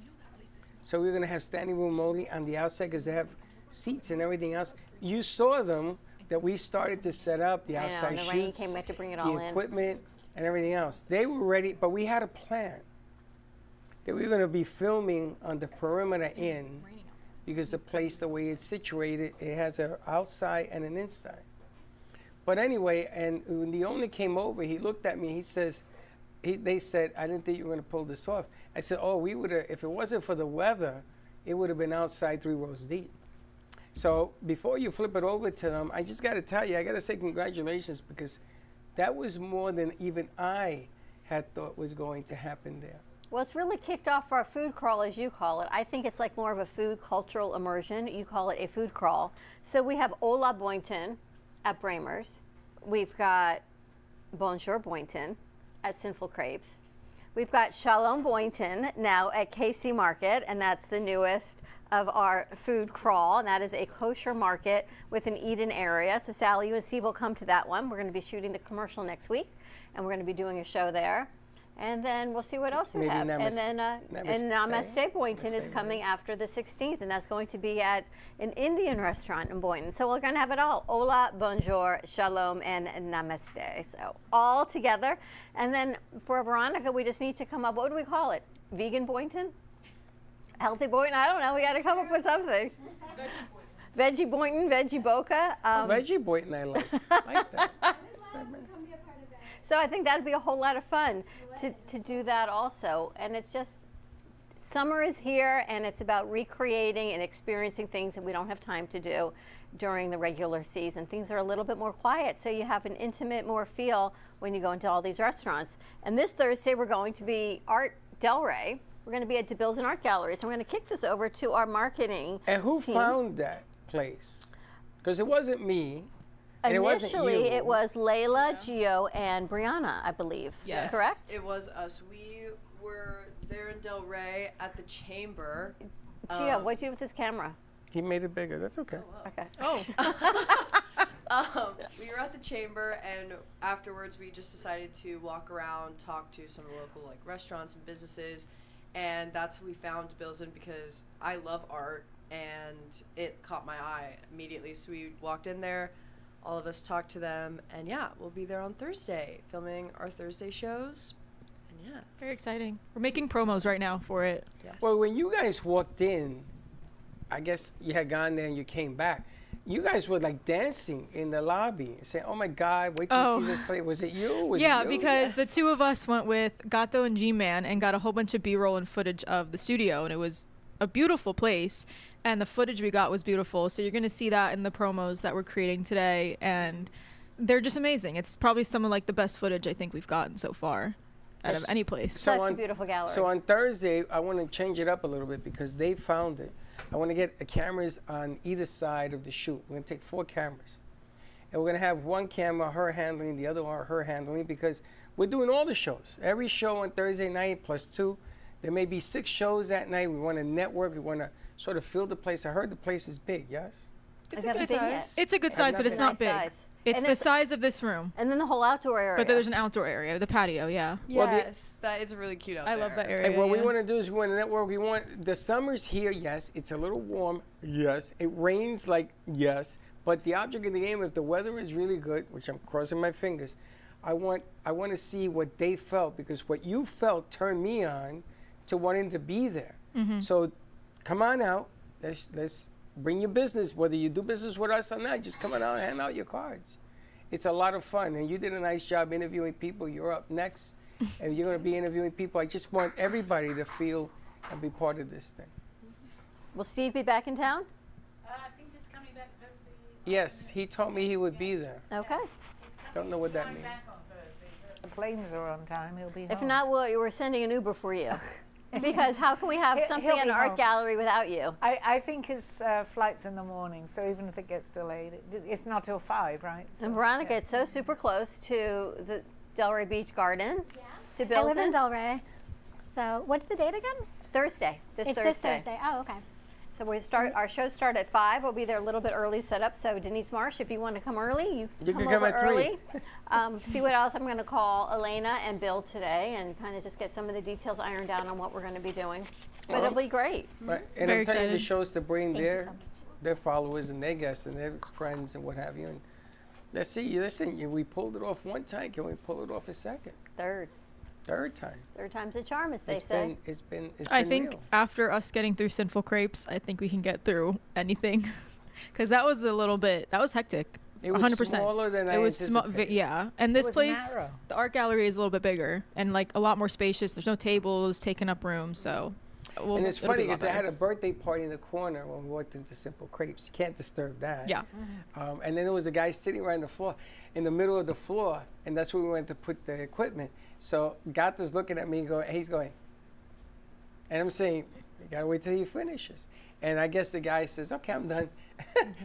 So we were gonna have standing room only on the outside because they have seats and everything else. You saw them that we started to set up the outside the shoots, rain came, we had to bring it all the in. equipment and everything else. They were ready, but we had a plan that we were gonna be filming on the perimeter in because the place, the way it's situated, it has an outside and an inside. But anyway, and when the owner came over, he looked at me, he says, they said, I didn't think you were gonna pull this off. I said, oh, we would have, if it wasn't for the weather, it would have been outside 3 rows deep. So before you flip it over to them, I just gotta tell you, I gotta say congratulations because that was more than even I had thought was going to happen there. Well, it's really kicked off our food crawl, as you call it. I think it's like more of a food cultural immersion. You call it a food crawl. So we have Ola Boynton at Bramer's. We've got Bonjour Boynton at Sinful Crepes. We've got Shalom Boynton now at KC Market, and that's the newest of our food crawl, and that is a kosher market with an eat-in area. So Sally, you and Steve will come to that one. We're going to be shooting the commercial next week, and we're going to be doing a show there. And then we'll see what else we have. And then Namaste Boynton is coming after the 16th, and that's going to be at an Indian restaurant in Boynton. So we're going to have it all. Hola, bonjour, shalom, and namaste. So all together. And then for Veronica, we just need to come up, what do we call it? Vegan Boynton? Healthy Boynton? I don't know. We got to come up with something. Veggie Boynton, Veggie Boca. Veggie Boynton, I like. I like that. So I think that'd be a whole lot of fun to do that also. And it's just, summer is here and it's about recreating and experiencing things that we don't have time to do during the regular season. Things are a little bit more quiet, so you have an intimate more feel when you go into all these restaurants. And this Thursday we're going to be Art Delray. We're going to be at DeBills and Art Gallery. So I'm going to kick this over to our marketing And who team. found that place? Because it wasn't me. And Initially, it it was Layla, Gio, and Brianna, I believe. Yes. Correct? It was us. We were there in Del Rey at the Chamber. Gio, what'd you do with this camera? He made it bigger. That's okay. Okay. We were at the Chamber, and afterwards we just decided to walk around, talk to some local restaurants and businesses, and that's how we found Bilson because I love art, and it caught my eye immediately. So we walked in there. All of us talked to them, and yeah, we'll be there on Thursday filming our Thursday shows. And yeah, very exciting. We're making promos right now for it. Yes. Well, when you guys walked in, I guess you had gone there and you came back. You guys were like dancing in the lobby, saying, "Oh my God, wait till you see this play." Was it you? Yeah, because the two of us went with Gato and G-Man and got a whole bunch of B-roll and footage of the studio, and it was a beautiful place. And the footage we got was beautiful. So you're going to see that in the promos that we're creating today. And they're just amazing. It's probably some of like the best footage I think we've gotten so far out of any place. Such a beautiful gallery. So on Thursday, I want to change it up a little bit because they found it. I want to get the cameras on either side of the shoot. We're going to take 4 cameras. And we're going to have one camera, her handling, the other one, her handling, because we're doing all the shows. Every show on Thursday night plus 2. There may be 6 shows that night. We want to network. We want to sort of fill the place. I heard the place is big, yes? It's a good size. It's a good size, but it's not big. It's the size of this room. And then the whole outdoor area. But there's an outdoor area, the patio, yeah. Yes, that is really cute out there. I love that area. And what we want to do is we want to network. We want the summer's here, yes. It's a little warm, yes. It rains, like, yes. But the object of the game, if the weather is really good, which I'm crossing my fingers, I want to see what they felt, because what you felt turned me on to wanting to be there. So come on out. Let's bring your business, whether you do business with us or not. Just come on out and hand out your cards. It's a lot of fun, and you did a nice job interviewing people. You're up next, and you're going to be interviewing people. I just want everybody to feel and be part of this thing. Will Steve be back in town? I think he's coming back Thursday. Yes, he told me he would be there. Okay. Don't know what that means. The planes are on time. He'll be home. If not, we're sending an Uber for you. Because how can we have something in an art gallery without you? I think his flight's in the morning, so even if it gets delayed, it's not till 5, right? So, And Veronica, it's so super close to the Delray Beach Garden, to Billson. I live in Delray. So what's the date again? Thursday. This Thursday. Oh, okay. So our shows start at 5. We'll be there a little bit early set up. So Denise Marsh, if you want to come early, you can come come over at 3. early. See what else I'm going to call Elena and Bill today, and kind of just get some of the details ironed out on what we're going to be doing. But it'll be great. Right. And Very I'm telling you, the excited. shows to bring Thank you so their followers and their guests and their friends and what have you. And let's see. Listen, we pulled it off one time. Can we pull it off a second? Third time. Third time's a charm, as they It's say. been I think real. after us getting through Sinful Crepes, I think we can get through anything. Because that was that was hectic. It was 100%. smaller than I It was anticipated. yeah. And this was place, narrow. the art gallery is a little bit bigger and like a lot more spacious. There's no tables taking up room, so. And it's it'll be funny a lot because I had better. a birthday party in the corner when we walked into Simple Crepes. You can't disturb that. Yeah. And then there was a guy sitting right on the floor, in the middle of the floor, and that's where we went to put the equipment. So Gato's looking at me, he's going, and I'm saying, you gotta wait till he finishes. And I guess the guy says, okay, I'm done.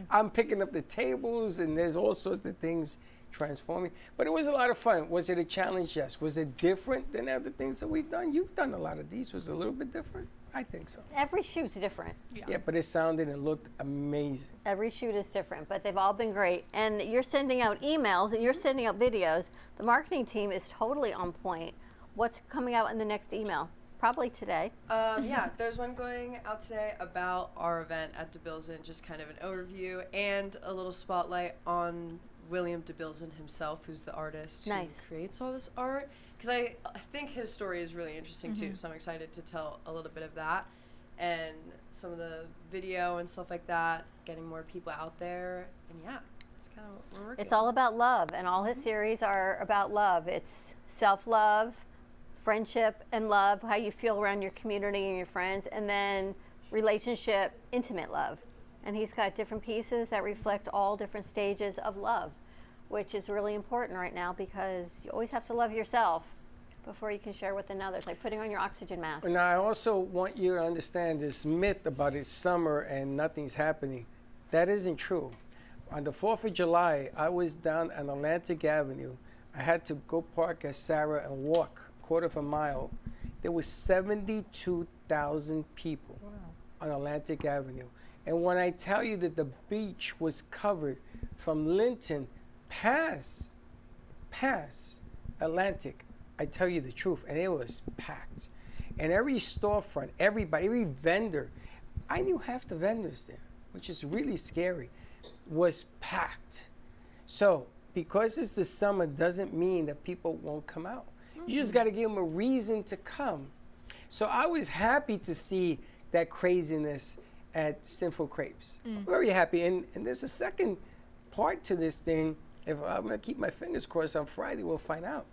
I'm picking up the tables, and there's all sorts of things transforming. But it was a lot of fun. Was it a challenge? Yes. Was it different than other things that we've done? You've done a lot of these. Was it a little bit different? I think so. Every shoot's different. Yeah, but it sounded and looked amazing. Every shoot is different, but they've all been great. And you're sending out emails and you're sending out videos. The marketing team is totally on point. What's coming out in the next email? Probably today. Yeah, there's one going out today about our event at DeBilzen, just kind of an overview and a little spotlight on William DeBilzen himself, who's the artist who creates all this art. Because I think his story is really interesting too, so I'm excited to tell a little bit of that and some of the video and stuff like that, getting more people out there, and yeah, it's kind of what we're working It's all about love, and all his series are about love. It's self-love, friendship and love, how you feel around your community and your friends, and then relationship, intimate love. And he's got different pieces that reflect all different stages of love, which is really important right now because you always have to love yourself before you can share with another. It's like putting on your oxygen mask. And I also want you to understand this myth about it's summer and nothing's happening. That isn't true. On the 4th of July, I was down on Atlantic Avenue. I had to go park at Sarah and walk a quarter of a mile. There was 72,000 people on Atlantic Avenue. And when I tell you that the beach was covered from Linton past Atlantic, I tell you the truth, and it was packed. And every storefront, everybody, every vendor, I knew half the vendors there, which is really scary, was packed. So because it's the summer doesn't mean that people won't come out. You just got to give them a reason to come. So I was happy to see that craziness at Sinful Crepes. Very happy. And there's a second part to this thing. If I'm going to keep my fingers crossed on Friday, we'll find out.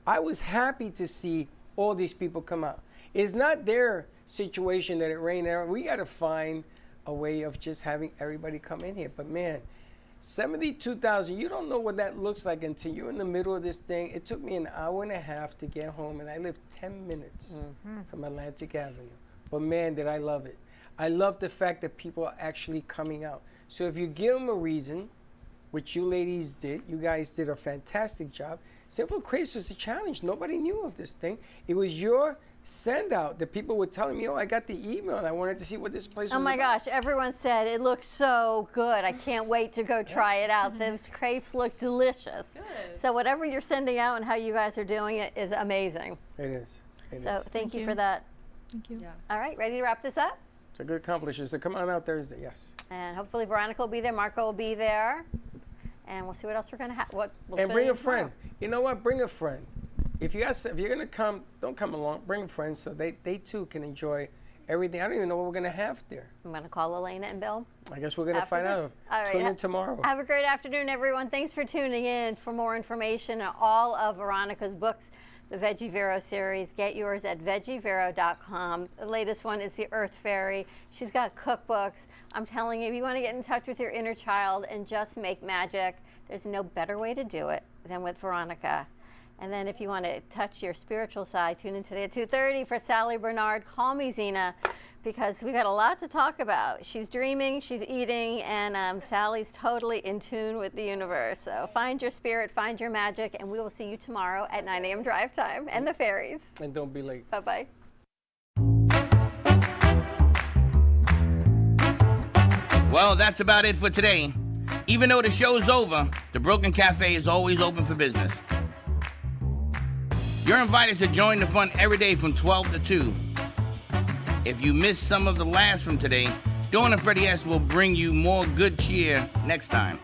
I was happy to see all these people come out. It's not their situation that it rained there. We got to find a way of just having everybody come in here. But man, 72,000. You don't know what that looks like until you're in the middle of this thing. It took me an hour and a half to get home, and I live 10 minutes from Atlantic Avenue. But man, did I love it. I love the fact that people are actually coming out. So if you give them a reason, which you ladies did, you guys did a fantastic job. Simple Crepes was a challenge. Nobody knew of this thing. It was your send out that people were telling me, oh, I got the email and I wanted to see what this place was Oh my about. gosh, everyone said it looks so good. I can't wait to go try it out. Those crepes look delicious. Good. So whatever you're sending out and how you guys are doing it is amazing. It is. It So is. thank you for that. Thank you. Yeah. All right, ready to wrap this up? It's a good accomplishment. So come on out Thursday, yes. And hopefully Veronica will be there, Marco will be there, and we'll see what else we're going to have. We'll And bring fill a friend. You know what? Bring a friend. If you're gonna come, don't come along. Bring a friend so they too can enjoy everything. I don't even know what we're gonna have there. I'm going to call Elena and Bill. I guess we're gonna After find this. out. All right. Tune in tomorrow. Have a great afternoon, everyone. Thanks for tuning in. For more information on all of Veronica's books, the Veggie Vero series, get yours at veggievero.com. The latest one is the Earth Fairy. She's got cookbooks. I'm telling you, if you want to get in touch with your inner child and just make magic, there's no better way to do it than with Veronica. And then if you want to touch your spiritual side, tune in today at 2:30 for Sally Barnard. Call me, Zena, because we got a lot to talk about. She's dreaming, she's eating, and Sally's totally in tune with the universe. So find your spirit, find your magic, and we will see you tomorrow at 9 a.m. drive time and the fairies. And don't be late. Bye-bye. Well, that's about it for today. Even though the show's over, the Brooklyn Cafe is always open for business. You're invited to join the fun every day from 12 to 2. If you missed some of the laughs from today, Dawn and Freddie S. will bring you more good cheer next time.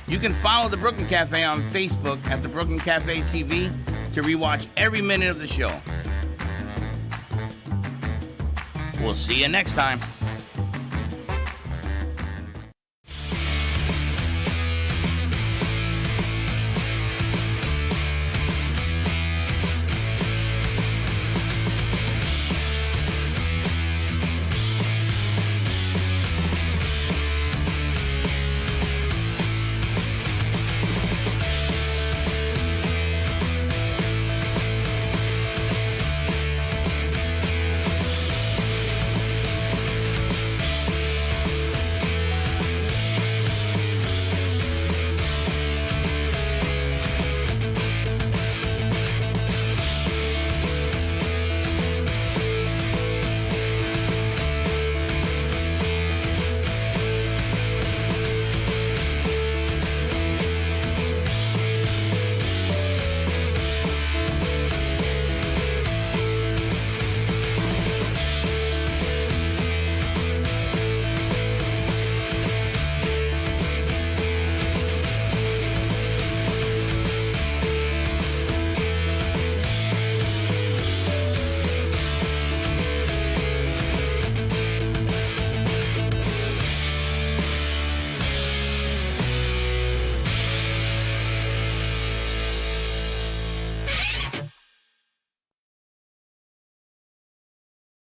You can follow the Brooklyn Cafe on Facebook at the Brooklyn Cafe TV to rewatch every minute of the show. We'll see you next time.